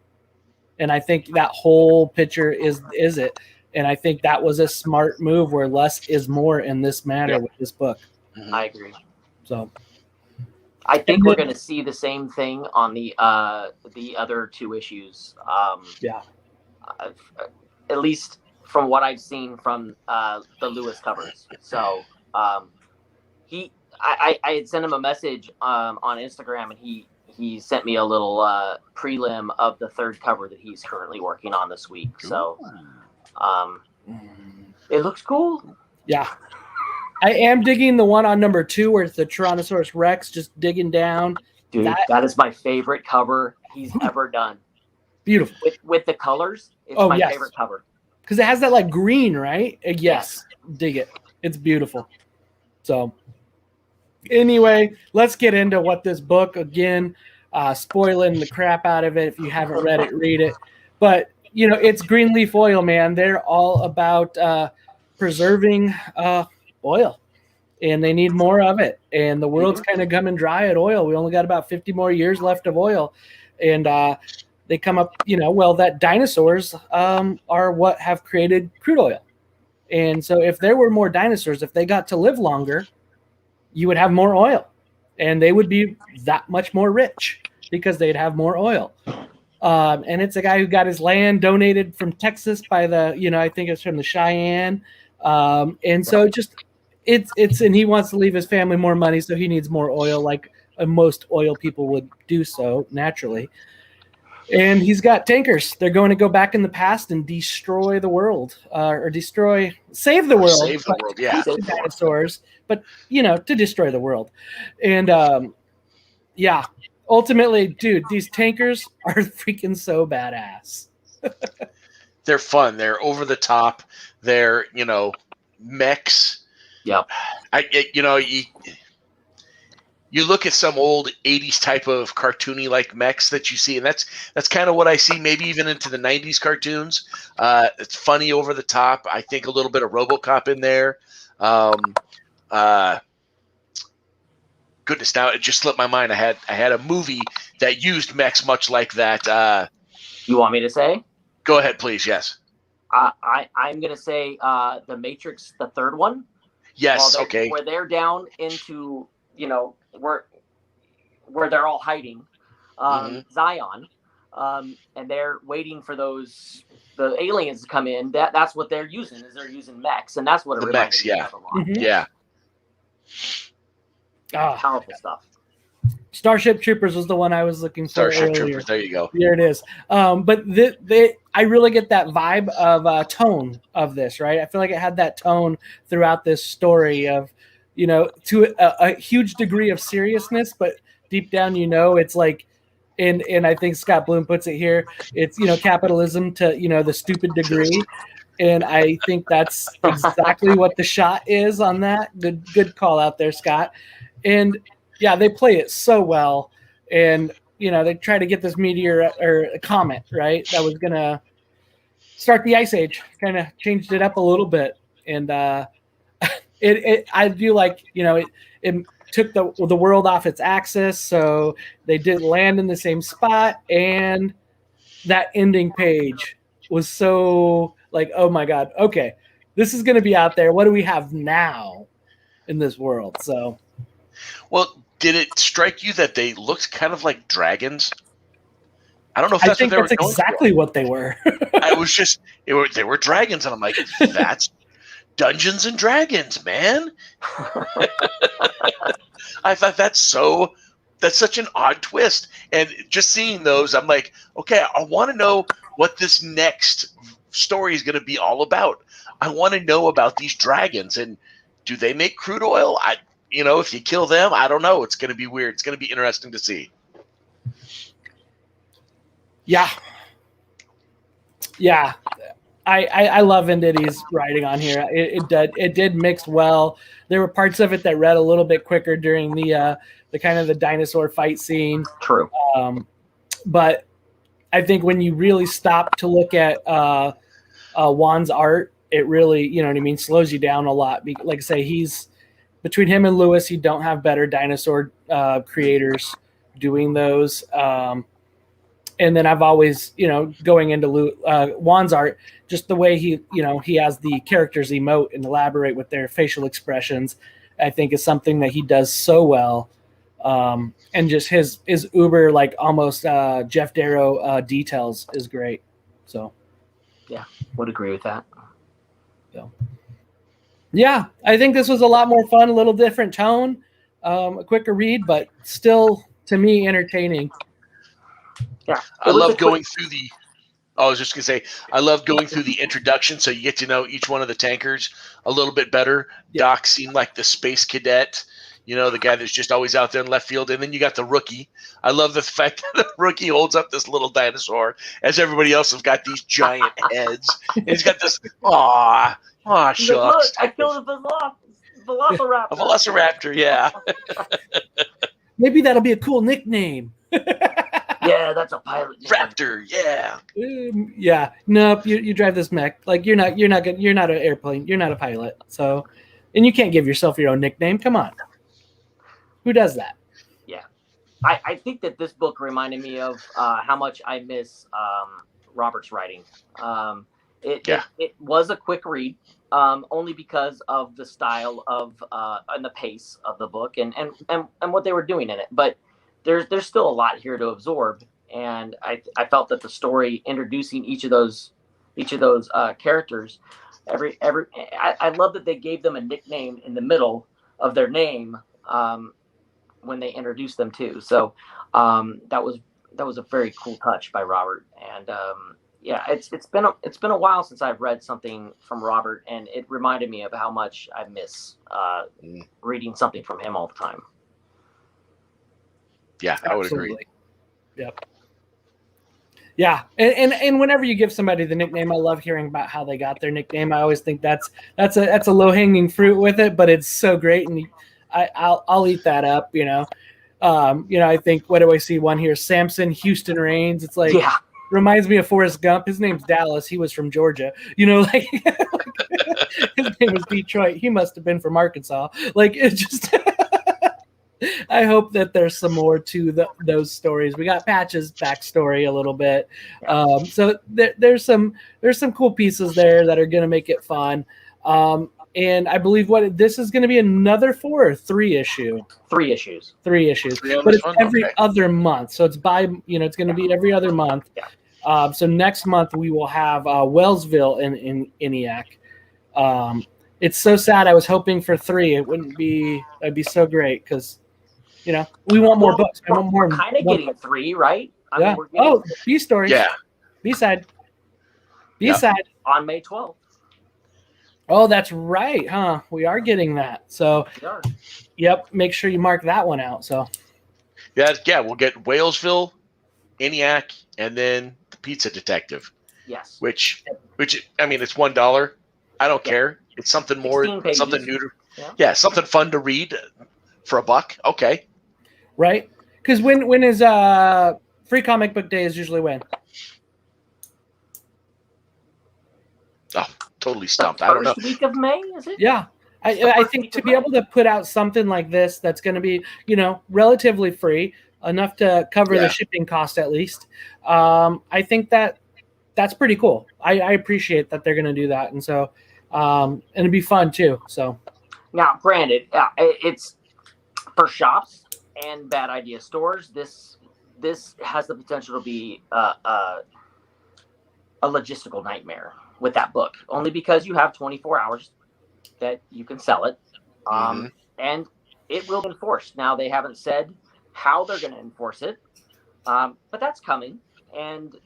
And I think that whole picture is it. And I think that was a smart move where less is more in this matter with this book. I agree. So I think we're going to see the same thing on the other 2 issues. At least from what I've seen from the Lewis covers. So I had sent him a message on Instagram, and he sent me a little prelim of the 3rd cover that he's currently working on this week. So it looks cool. Yeah. I am digging the one on number 2 where it's the Tyrannosaurus Rex just digging down. Dude, that is my favorite cover he's ever done. Beautiful. With the colors, it's my favorite cover. Because it has that like green, right? Yes. Dig it. It's beautiful. So anyway, let's get into what this book, again, spoiling the crap out of it. If you haven't read it, read it. But, you know, it's Greenleaf Oil, man. They're all about preserving oil, and they need more of it. And the world's kind of coming dry at oil. We only got about 50 more years left of oil. And they come up, you know, well, that dinosaurs are what have created crude oil. And so if there were more dinosaurs, if they got to live longer, you would have more oil, and they would be that much more rich because they'd have more oil. And it's a guy who got his land donated from Texas by the, you know, I think it's from the Cheyenne. And so and he wants to leave his family more money, so he needs more oil, like most oil people would do so naturally. And he's got tankers. They're going to go back in the past and destroy the world, save the world. Save the world, yeah. The dinosaurs, but, you know, to destroy the world. And, ultimately, dude, these tankers are freaking so badass. They're fun. They're over the top. They're, you know, mechs. Yep. You look at some old 80s type of cartoony like mechs that you see, and that's kind of what I see, maybe even into the 90s cartoons. It's funny, over the top. I think a little bit of RoboCop in there. Goodness, now it just slipped my mind. I had a movie that used mechs much like that. You want me to say? Go ahead, please. Yes. I'm going to say The Matrix, the third one. Yes, okay. Where they're down into, you know, where they're all hiding, Zion, and they're waiting for the aliens to come in. That's what they're using. They're using mechs, and that's what it reminds me of a lot. Mm-hmm. Yeah. Powerful stuff. Starship Troopers was the one I was looking for. Starship Troopers. There you go. There it is. But I really get that vibe of tone of this, right? I feel like it had that tone throughout this story of, you know, to a huge degree of seriousness, but deep down, you know, it's like, and I think Scott Bloom puts it here, it's, you know, capitalism to, you know, the stupid degree. And I think that's exactly what the shot is on that. Good call out there, Scott. And yeah, they play it so well. And, you know, they try to get this meteor or a comet, right? That was going to start the Ice Age, kind of changed it up a little bit. And I do like, you know, it took the world off its axis. So they didn't land in the same spot. And that ending page was so like, oh my God, okay, this is going to be out there. What do we have now in this world? So, well, did it strike you that they looked kind of like dragons? I don't know if that's what they were going for. Exactly what they were. They were dragons, and I'm like, that's Dungeons and Dragons, man. I thought that's such an odd twist. And just seeing those, I'm like, okay, I want to know what this next story is going to be all about. I want to know about these dragons, and do they make crude oil? If you kill them, I don't know. It's going to be weird. It's going to be interesting to see. Yeah. I love Venditti's writing on here. It did mix well. There were parts of it that read a little bit quicker during the kind of the dinosaur fight scene. True. But I think when you really stop to look at Juan's art, it really, you know what I mean, slows you down a lot. Like I say, between him and Lewis, you don't have better dinosaur creators doing those. And then I've always, going into Juan's art, just the way he has the characters emote and elaborate with their facial expressions, I think is something that he does so well. And just his uber, like almost Jeff Darrow details is great. So, yeah, would agree with that. So, yeah, I think this was a lot more fun, a little different tone, a quicker read, but still, to me, entertaining. Yeah, I love going through the. I was just gonna say, I love going through the introduction, so you get to know each one of the tankers a little bit better. Yeah. Doc seemed like the space cadet, You know, the guy that's just always out there in left field. And then you got the rookie. I love the fact that the rookie holds up this little dinosaur as everybody else has got these giant heads. And he's got this, aw, He's like, look, shucks. I killed a velociraptor. A velociraptor, yeah. Maybe that'll be a cool nickname. Yeah, that's a pilot name. Raptor, yeah. Yeah. Nope. You drive this mech. Like you're not an airplane. You're not a pilot. So, and you can't give yourself your own nickname. Come on. Who does that? Yeah. I think that this book reminded me of how much I miss Robert's writing. It was a quick read, only because of the style of and the pace of the book and what they were doing in it. But there's still a lot here to absorb, and I felt that the story introducing each of those characters, I love that they gave them a nickname in the middle of their name when they introduced them too. So that was a very cool touch by Robert, and yeah, it's been a while since I've read something from Robert, and it reminded me of how much I miss reading something from him all the time. Yeah, I would agree. Yep. Yeah, and whenever you give somebody the nickname, I love hearing about how they got their nickname. I always think that's a low hanging fruit with it, but it's so great, and I'll eat that up. You know, I think, what do I see one here? Samson Houston Rains. It's like, yeah. Reminds me of Forrest Gump. His name's Dallas. He was from Georgia. You know, like his name was Detroit. He must have been from Arkansas. Like, it just. I hope that there's some more to those stories. We got Patch's backstory a little bit, so there's some cool pieces there that are going to make it fun. And I believe this is going to be another 4 or 3 issue. 3 issues. 3 issues, but it's every other month. So it's it's going to be every other month. Yeah. So next month we will have Wellsville in Eniac. It's so sad. I was hoping for 3. It'd be so great because. We want more books. I want more. We're kind of getting 3, right? I mean, we're getting B stories. Yeah. B-side. B-side. On May 12th. Oh, that's right, huh? We are getting that. So, yep. Make sure you mark that one out. So. Yeah. We'll get Walesville, Eniac, and then the Pizza Detective. Yes. Which I mean, it's $1. I don't care. It's something more, something new. Yeah, something fun to read for $1. Okay. Right? Because when is Free Comic Book Day is usually when? Oh, totally stumped. I don't know. First week of May, is it? Yeah. I think to be able to put out something like this that's going to be, relatively free, enough to cover the shipping cost at least, I think that's pretty cool. I appreciate that they're going to do that. And so and it'd be fun too. So now, granted, it's for shops and bad idea stores. This has the potential to be a logistical nightmare with that book, only because you have 24 hours that you can sell it, and it will be enforced. Now, they haven't said how they're going to enforce it, but that's coming. And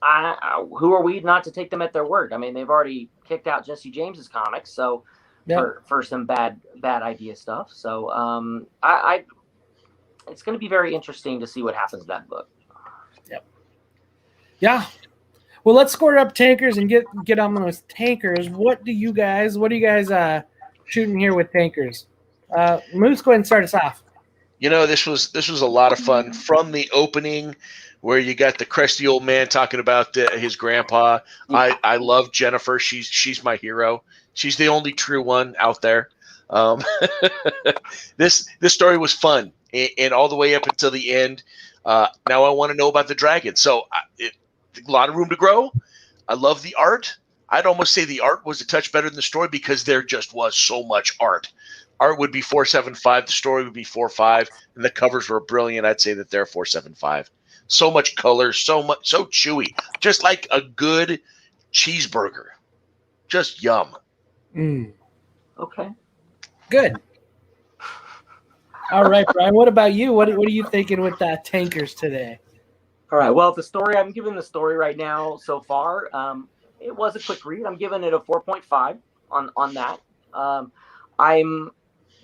who are we not to take them at their word? I mean, they've already kicked out Jesse James's comics, so for some bad idea stuff. So it's going to be very interesting to see what happens to that book. Yep. Yeah. Well, let's score up tankers and get on those tankers. What are you guys shooting here with tankers? Moose, go ahead and start us off. This was a lot of fun from the opening, where you got the crusty old man talking about his grandpa. I love Jennifer. She's my hero. She's the only true one out there. This story was fun, and all the way up until the end. Now I want to know about the dragon. So a lot of room to grow. I love the art. I'd almost say the art was a touch better than the story because there just was so much art. Art would be 4.75. The story would be 4.5, and the covers were brilliant. I'd say that they're 4.75. So much color, so chewy, just like a good cheeseburger. Just yum. Okay. Good. All right, Brian. What about you? What are you thinking with tankers today? All right. Well, I'm giving the story right now so far. It was a quick read. I'm giving it a 4.5 on that. I'm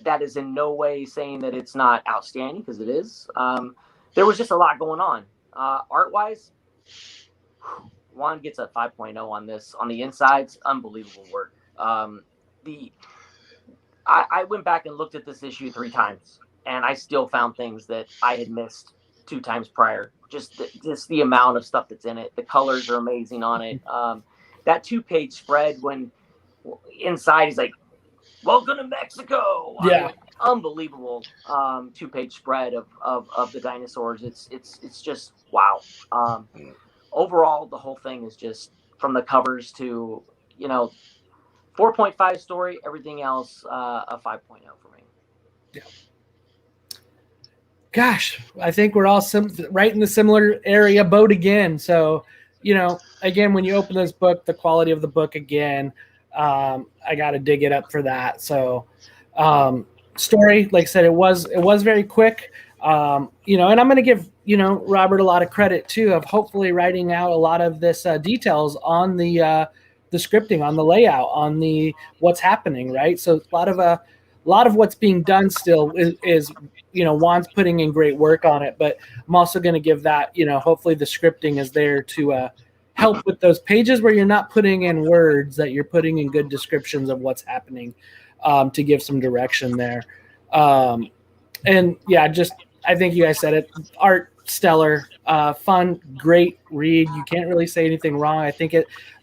that is in no way saying that it's not outstanding, because it is. There was just a lot going on. Art-wise, Juan gets a 5.0 on this. On the insides, unbelievable work. I went back and looked at this issue 3 times, and I still found things that I had missed 2 times prior. Just the amount of stuff that's in it. The colors are amazing on it. That 2-page spread when inside he's like, "Welcome to Mexico." Yeah. Unbelievable 2-page spread of the dinosaurs. It's just wow. Overall, the whole thing is just, from the covers to 4.5 story, everything else a 5.0 for me. Yeah. Gosh, I think we're all right in the similar area boat again. So, again, when you open this book, the quality of the book again, I got to dig it up for that. So, story, like I said, it was very quick. And I'm going to give Robert a lot of credit too of hopefully writing out a lot of this details on the scripting, on the layout, on the what's happening, right? So a lot of what's being done still is Juan's putting in great work on it, but I'm also going to give that hopefully the scripting is there to help with those pages where you're not putting in words, that you're putting in good descriptions of what's happening, to give some direction there. And yeah, just I think you guys said it. Art stellar, fun, great read. You can't really say anything wrong. I think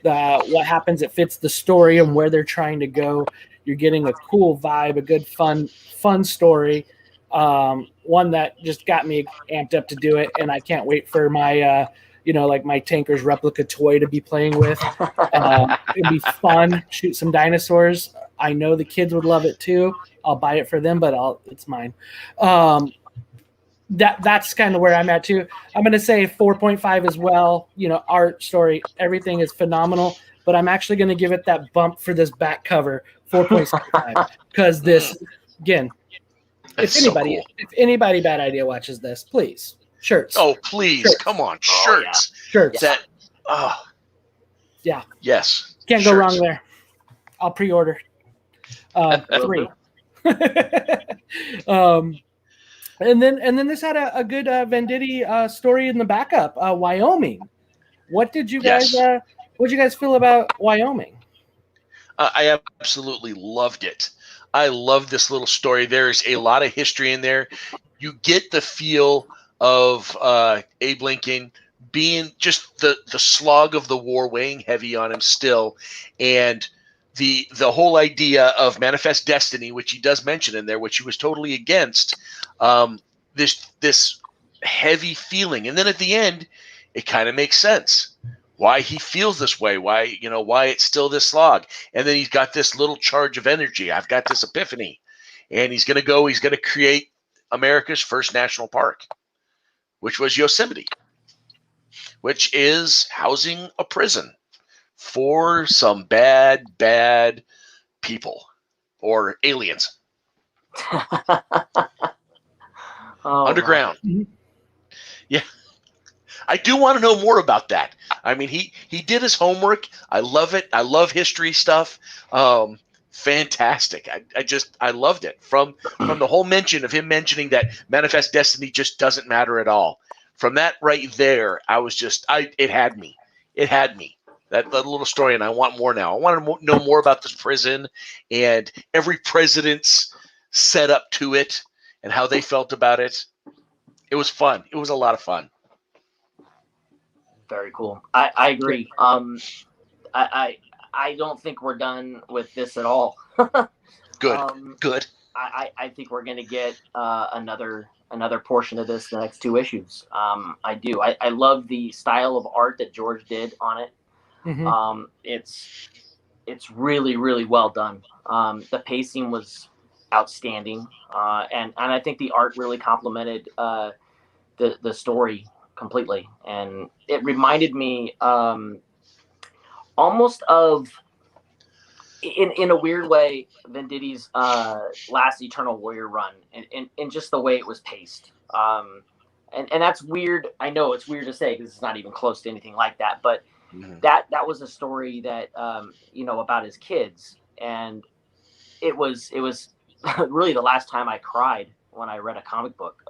what happens, it fits the story and where they're trying to go. You're getting a cool vibe, a good fun story. One that just got me amped up to do it, and I can't wait for my like my Tankers replica toy to be playing with. It'd be fun. Shoot some dinosaurs. I know the kids would love it too. I'll buy it for them, but it's mine. That's kind of where I'm at too. I'm going to say 4.5 as well. Art, story, everything is phenomenal, but I'm actually going to give it that bump for this back cover, 4.5, because this, again, if anybody Bad Idea watches this, please, shirts. Oh, please, shirts. Come on, shirts. Yeah. Shirts. Yeah. Yes. Can't go wrong there. I'll pre-order 3. And then this had a good Venditti story in the backup. Wyoming. What did you guys feel about Wyoming? I absolutely loved it. I love this little story. There's a lot of history in there. You get the feel of Abe Lincoln being just the slog of the war weighing heavy on him still, and the whole idea of manifest destiny, which he does mention in there, which he was totally against, this heavy feeling. And then at the end, it kind of makes sense why he feels this way, why it's still this slog. And then he's got this little charge of energy. I've got this epiphany, and he's going to create America's first national park, which was Yosemite, which is housing a prison for some bad people or aliens. Underground. Wow. Yeah. I do want to know more about that. I mean, he did his homework. I love it. I love history stuff. Fantastic. I loved it. From the whole mention of him mentioning that manifest destiny just doesn't matter at all. From that right there, it had me. It had me. That little story, and I want more now. I want to know more about this prison and every president's set up to it and how they felt about it. It was fun. It was a lot of fun. Very cool. I agree. I don't think we're done with this at all. Good. Good. I think we're going to get another portion of this the next 2 issues. I do. I love the style of art that George did on it. Mm-hmm. It's really, really well done. The pacing was outstanding, and I think the art really complemented the story completely. And it reminded me almost of, in a weird way, Venditti's last Eternal Warrior run, and just the way it was paced. And that's weird. I know it's weird to say because it's not even close to anything like that, but that was a story that about his kids, and it was really the last time I cried when I read a comic book.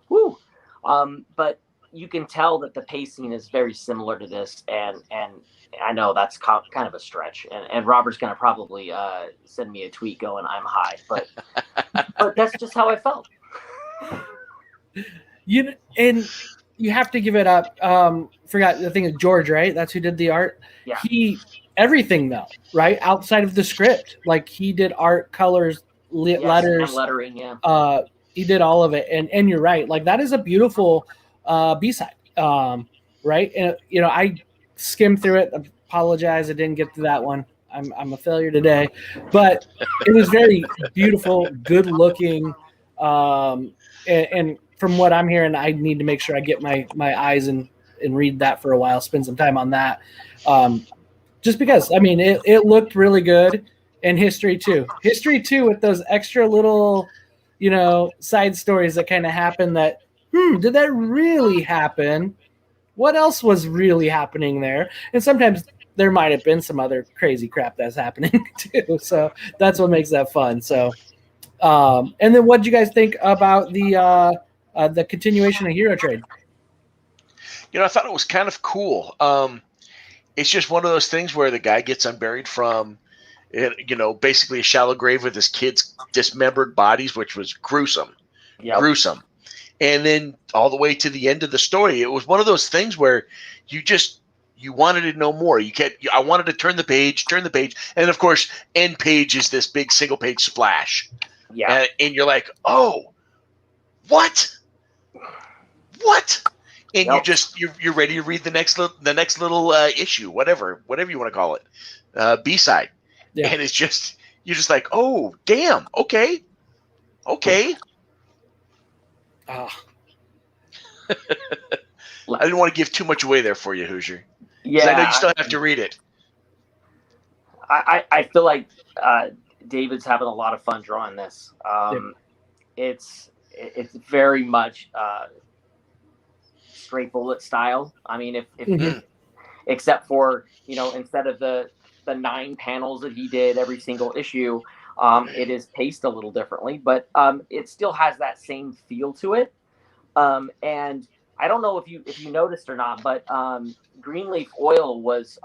But you can tell that the pacing is very similar to this, and I know that's kind of a stretch, and Robert's going to probably send me a tweet going, "I'm high," but that's just how I felt. And you have to give it up. Forgot the thing is George, right? That's who did the art. Yeah. Everything though, right? Outside of the script, like he did art, colors, letters, and lettering. Yeah. He did all of it, and you're right. Like that is a beautiful B-side, right? And I skimmed through it. Apologize, I didn't get to that one. I'm a failure today, but it was very beautiful, good looking, and from what I'm hearing, I need to make sure I get my eyes and read that for a while, spend some time on that. Just because, I mean, it looked really good. And history too with those extra little, side stories that kind of happen that, did that really happen? What else was really happening there? And sometimes there might have been some other crazy crap that's happening too. So that's what makes that fun. So, and then what did you guys think about the continuation of Hero Trade? I thought it was kind of cool. It's just one of those things where the guy gets unburied from, basically a shallow grave with his kids' dismembered bodies, which was gruesome. Yep. Gruesome. And then all the way to the end of the story, it was one of those things where you wanted to know more. I wanted to turn the page, and of course, end page is this big single page splash. Yeah. And you're like, oh, what? And Yep. you're ready to read the next little issue, whatever you want to call it, B-side. Yeah. And it's just you're just like, oh, damn, okay. Ah. I didn't want to give too much away there for you, Hoosier. Yeah. I know you still have to read it. I feel like David's having a lot of fun drawing this. It's very much straight bullet style. I mean, if except for instead of the 9 panels that he did every single issue, it is paced a little differently, but it still has that same feel to it. And I don't know if you noticed or not, but Greenleaf Oil was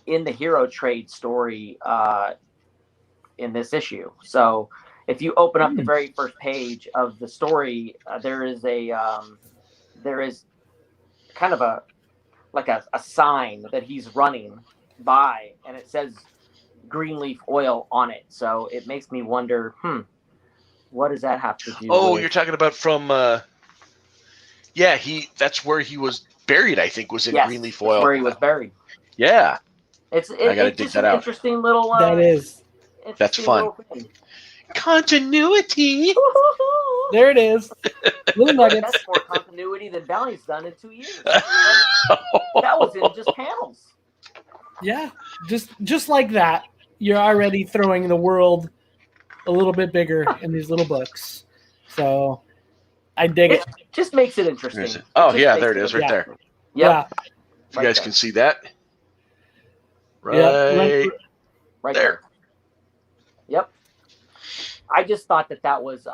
in the Hero Trade story in this issue. So if you open up the very first page of the story, there is kind of a sign that he's running by, and it says Greenleaf Oil on it. So it makes me wonder, what does that have to do? Oh, you're talking about from that's where he was buried, I think, was in Greenleaf Oil. That's where he was buried. Yeah. I gotta dig that out. Interesting little that's fun. Continuity. There it is. Little nuggets. That's more continuity than Bounty's done in 2 years. That was in just panels. Yeah, just like that, you're already throwing the world a little bit bigger in these little books. So I dig it. Just makes it interesting. There it is, right there. Yep. Yeah. You guys can see that. Right, right there. Yep. I just thought that was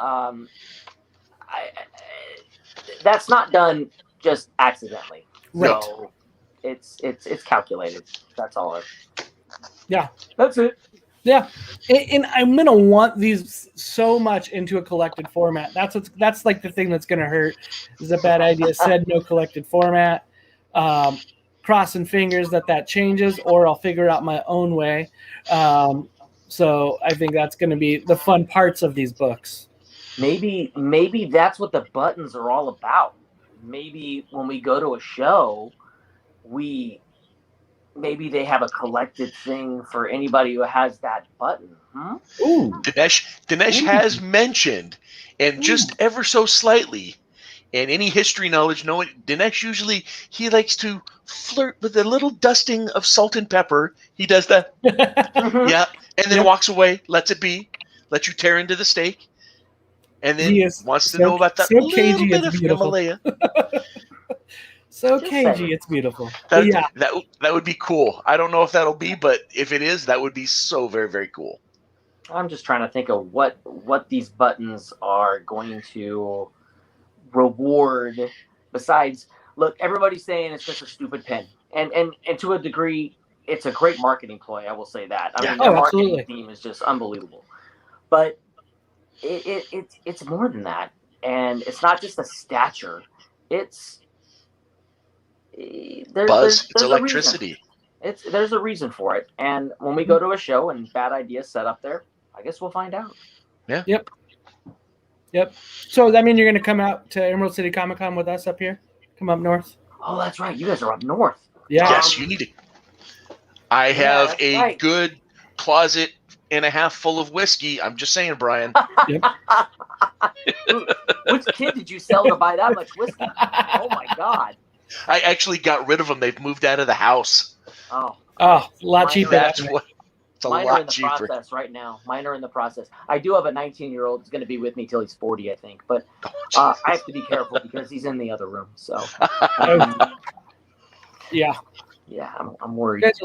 that's not done just accidentally. Right. So it's calculated. That's all. Yeah. That's it. Yeah. And I'm gonna want these so much into a collected format. That's like the thing that's gonna hurt. Is a bad idea. Said no collected format. Crossing fingers that changes, or I'll figure out my own way. So I think that's going to be the fun parts of these books. Maybe that's what the buttons are all about. Maybe when we go to a show, maybe they have a collected thing for anybody who has that button. Ooh. Dinesh has mentioned, and just ever so slightly, and any history knowledge knowing, Dinesh usually he likes to flirt with a little dusting of salt and pepper. He does that. Yeah. And then walks away, lets it be, lets you tear into the steak, and then wants to know about that little bit of Himalaya. So cagey, it's beautiful. That would be cool. I don't know if that'll be, but if it is, that would be so very, very cool. I'm just trying to think of what these buttons are going to reward. Besides, look, everybody's saying it's just a stupid pen, and to a degree, it's a great marketing ploy. I will say that. I mean, their marketing team is just unbelievable. But it's more than that, and it's not just a stature. It's buzz. It's electricity. There's a reason for it, and when we go to a show and Bad Ideas set up there, I guess we'll find out. Yeah. Yep. So does that mean you're going to come out to Emerald City Comic Con with us up here? Come up north? Oh, that's right. You guys are up north. Yeah. Yes, you need to. I have a good closet and a half full of whiskey. I'm just saying, Brian. Yep. Which kid did you sell to buy that much whiskey? Oh, my God. I actually got rid of them. They've moved out of the house. Oh, a lot cheaper. That's what. It's a Mine lot are in the cheaper. process right now. Mine are in the process. I do have a 19-year-old who's going to be with me till he's 40, I think. But I have to be careful because he's in the other room. So, yeah, I'm worried. You guys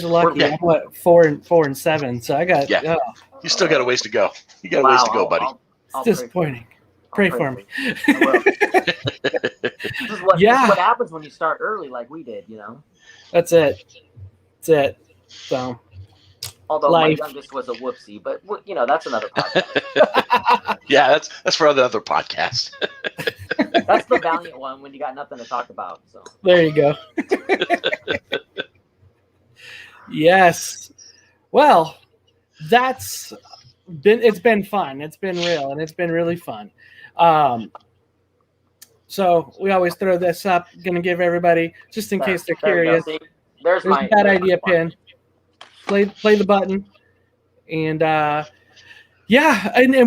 are lucky. I'm what 4 and 7. So I got. Yeah. You still got a ways to go. You got a ways to go, buddy. It's disappointing. Pray for me. This is what happens when you start early, like we did. That's it. So, although my youngest was a whoopsie, but that's another podcast. Yeah, that's for another podcast. That's the Valiant one when you got nothing to talk about. So there you go. Yes. Well, it's been fun. It's been real, and it's been really fun. So we always throw this up. Going to give everybody, just in case they're curious. There's a Bad Idea pin. Play the button, and and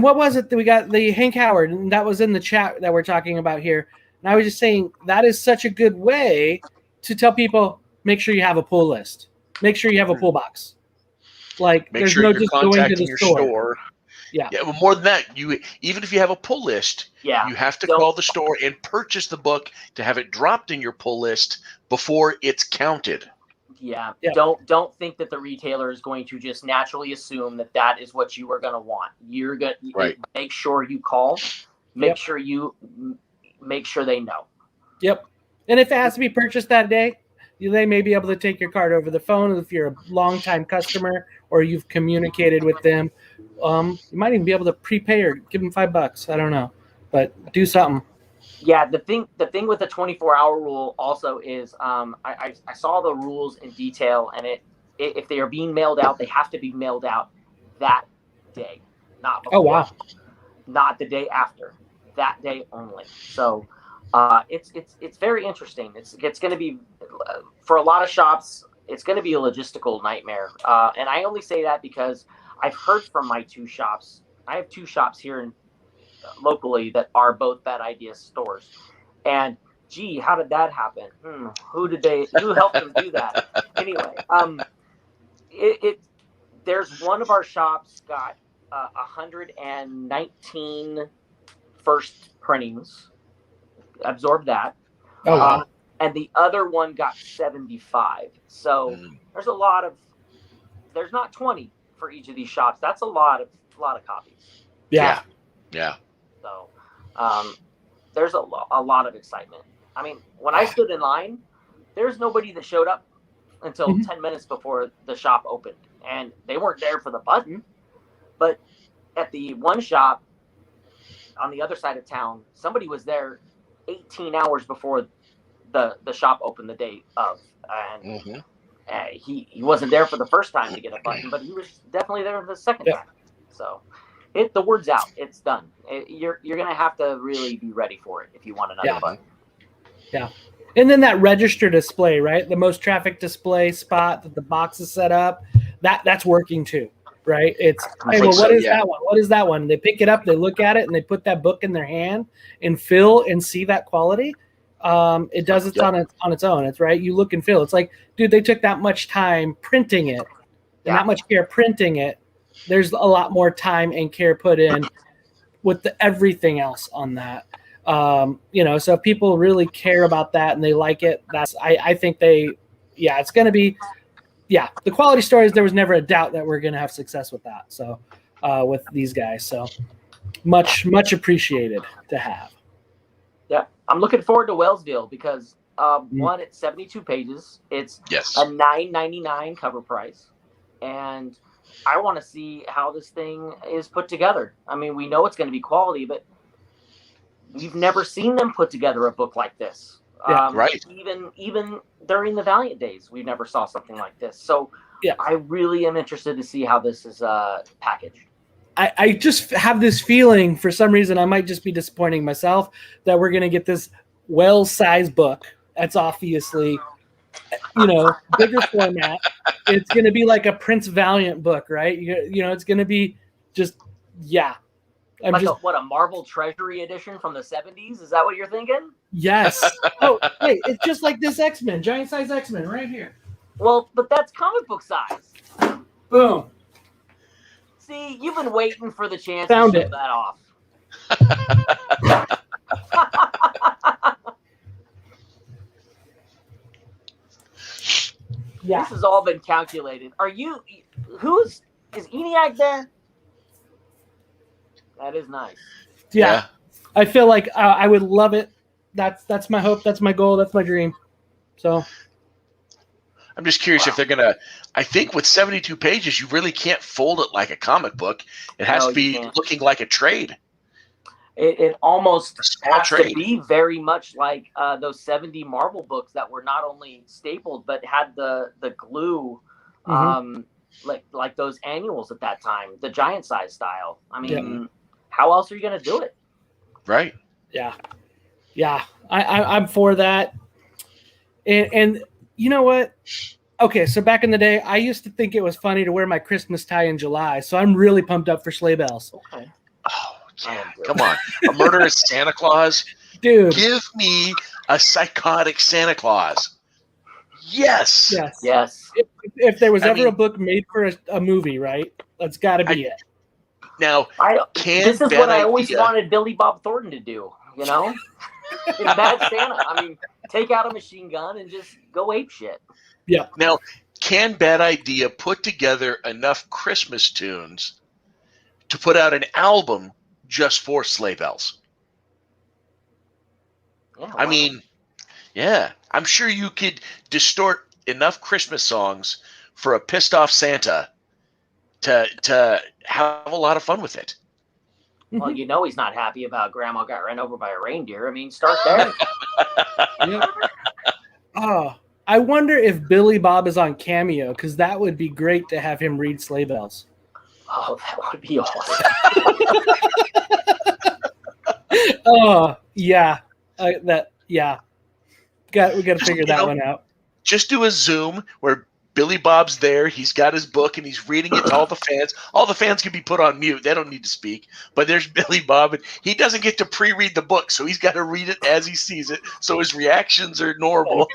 what was it that we got? The Hank Howard, and that was in the chat that we're talking about here. And I was just saying that is such a good way to tell people, make sure you have a pull list. Make sure you have a pull box. Like, make there's sure no you're just contacting going to the your store. Yeah. Well, more than that, even if you have a pull list, you have to call the store and purchase the book to have it dropped in your pull list before it's counted. Yeah. Don't think that the retailer is going to just naturally assume that is what you are going to want. You're going to make sure you call. Make sure they know. Yep. And if it has to be purchased that day, they may be able to take your card over the phone if you're a longtime customer or you've communicated with them. You might even be able to prepay or give them $5. I don't know, but do something. Yeah, the thing with the 24-hour rule also is I saw the rules in detail, and if they are being mailed out, they have to be mailed out that day, not before. Oh wow! Not the day after, that day only. So it's very interesting. It's going to be for a lot of shops. It's going to be a logistical nightmare, and I only say that because I've heard from my 2 shops. I have 2 shops here locally that are both Bad Ideas stores, and gee, how did that happen? Who helped them do that? Anyway, there's one of our shops got 119 first printings, absorbed that. Oh wow. And the other one got 75. So there's not 20 for each of these shops. That's a lot of copies. Yeah. So there's a lot of excitement. I mean, when I stood in line, there's nobody that showed up until 10 minutes before the shop opened. And they weren't there for the button. But at the one shop on the other side of town, somebody was there 18 hours before the shop opened the day of. And he wasn't there for the first time to get a button, but he was definitely there for the second time. So the word's out. It's done. You're going to have to really be ready for it if you want another button. Yeah. And then that register display, right? The most traffic display spot that the box is set up, that's working too, right? It's, hey, well, what is that one? What is that one? They pick it up, they look at it, and they put that book in their hand and feel and see that quality. It does it on its own. It's right. You look and feel. It's like, dude, they took that much time printing it and that much care printing it. There's a lot more time and care put in with everything else on that. So if people really care about that and they like it, I think it's going to be, yeah, the quality stories, there was never a doubt that we're going to have success with that. So with these guys, so much appreciated to have. Yeah, I'm looking forward to Wellsville because one, it's 72 pages. It's a $9.99 cover price, and I want to see how this thing is put together. I mean, we know it's going to be quality, but we've never seen them put together a book like this. Right. Even during the Valiant days, we never saw something like this. So yeah. I really am interested to see how this is packaged. I just have this feeling, for some reason, I might just be disappointing myself, that we're going to get this well-sized book. That's obviously, bigger format. It's going to be like a Prince Valiant book, right? It's going to be just, yeah. A Marvel Treasury edition from the 70s? Is that what you're thinking? Yes. Oh, wait, it's just like this X-Men, giant size X-Men right here. Well, but that's comic book size. Boom. See, you've been waiting for the chance Found to show it. that off. Yeah. This has all been calculated. Is Eniac there? That is nice. Yeah. I feel like I would love it. That's my hope. That's my goal. That's my dream. So I'm just curious if they're going to, I think with 72 pages, you really can't fold it like a comic book. It has to be looking like a trade. It almost has trade. to be very much like those 70 Marvel books that were not only stapled, but had the glue, like those annuals at that time, the giant size style. I mean, how else are you going to do it? Right. Yeah. Yeah. I'm for that. And you know what? Okay, so back in the day, I used to think it was funny to wear my Christmas tie in July, so I'm really pumped up for sleigh bells. Okay. Oh, yeah. Come on. A murderous Santa Claus? Dude. Give me a psychotic Santa Claus. Yes. Yes. If there was ever a book made for a movie, right? That's got to be it. Now, this is what I always wanted Billy Bob Thornton to do, in Bad Santa. I mean, take out a machine gun and just go ape shit. Yeah. Now, can Bad Idea put together enough Christmas tunes to put out an album just for sleigh bells? Yeah, I mean, I'm sure you could distort enough Christmas songs for a pissed off Santa to have a lot of fun with it. Well, he's not happy about Grandma got run over by a reindeer. I mean, start there. Oh, I wonder if Billy Bob is on Cameo, because that would be great to have him read sleigh bells. Oh, that would be awesome. Oh, yeah. We got to figure that one out. Just do a Zoom where Billy Bob's there. He's got his book and he's reading it to all the fans. All the fans can be put on mute. They don't need to speak. But there's Billy Bob, and he doesn't get to pre-read the book, so he's got to read it as he sees it. So his reactions are normal.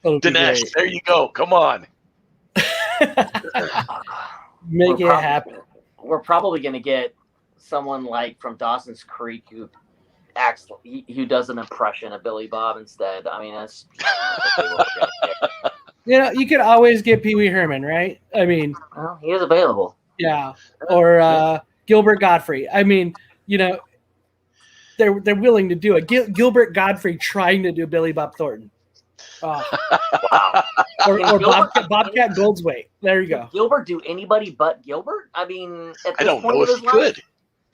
Dinesh, there you go. Come on. Make it happen. We're probably going to get someone like from Dawson's Creek who does an impression of Billy Bob instead. I mean, that's you could always get Pee Wee Herman, right? I mean, well, he is available. Yeah, or Gilbert Godfrey. I mean, they're willing to do it. Gilbert Godfrey trying to do Billy Bob Thornton. Wow. Or Bobcat Goldswaite. There you go. Can Gilbert do anybody but Gilbert? I mean, at this I don't point know if he could.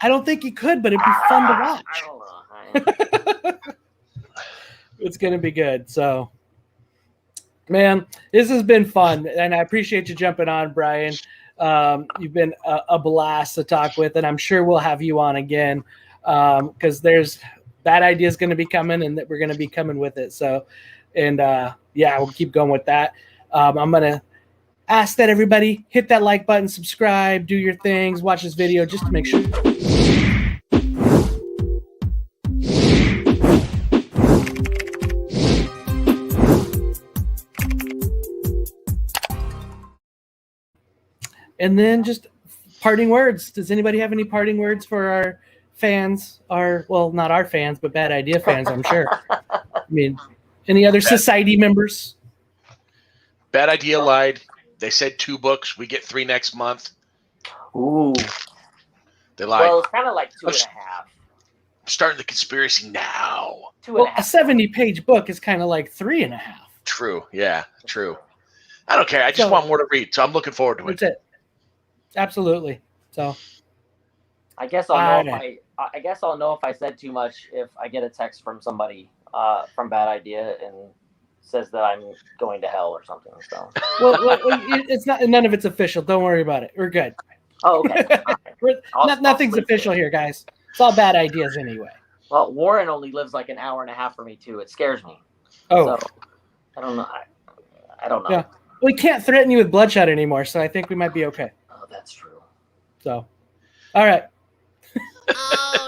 I don't think he could, but it'd be fun to watch. I don't know. It's going to be good. So, man, this has been fun, and I appreciate you jumping on, Brian. You've been a blast to talk with, and I'm sure we'll have you on again because there's Bad Ideas going to be coming, and that we're going to be coming with it. So, and we'll keep going with that. I'm going to ask that everybody hit that like button, subscribe, do your things, watch this video just to make sure. And then just parting words. Does anybody have any parting words for our fans? Not our fans, but Bad Idea fans, I'm sure. I mean, any other society members? Bad Idea lied. They said 2 books. We get 3 next month. Ooh. They lied. Well, it's kind of like 2.5. I'm starting the conspiracy now. 2.5. Well, a 70-page book is kind of like 3.5. True. Yeah, true. I don't care. I just want more to read, so I'm looking forward to it. That's it. Absolutely. So I guess I'll know if I said too much if I get a text from somebody from Bad Idea and says that I'm going to hell or something. So well, it's not. None of it's official. Don't worry about it. We're good. Oh, okay. Nothing's official here, guys. It's all bad ideas anyway. Well, Warren only lives like an hour and a half from me too. It scares me. Oh, so, I don't know. I don't know. Yeah. We can't threaten you with bloodshot anymore, so I think we might be okay. Oh, that's true. So, all right. Oh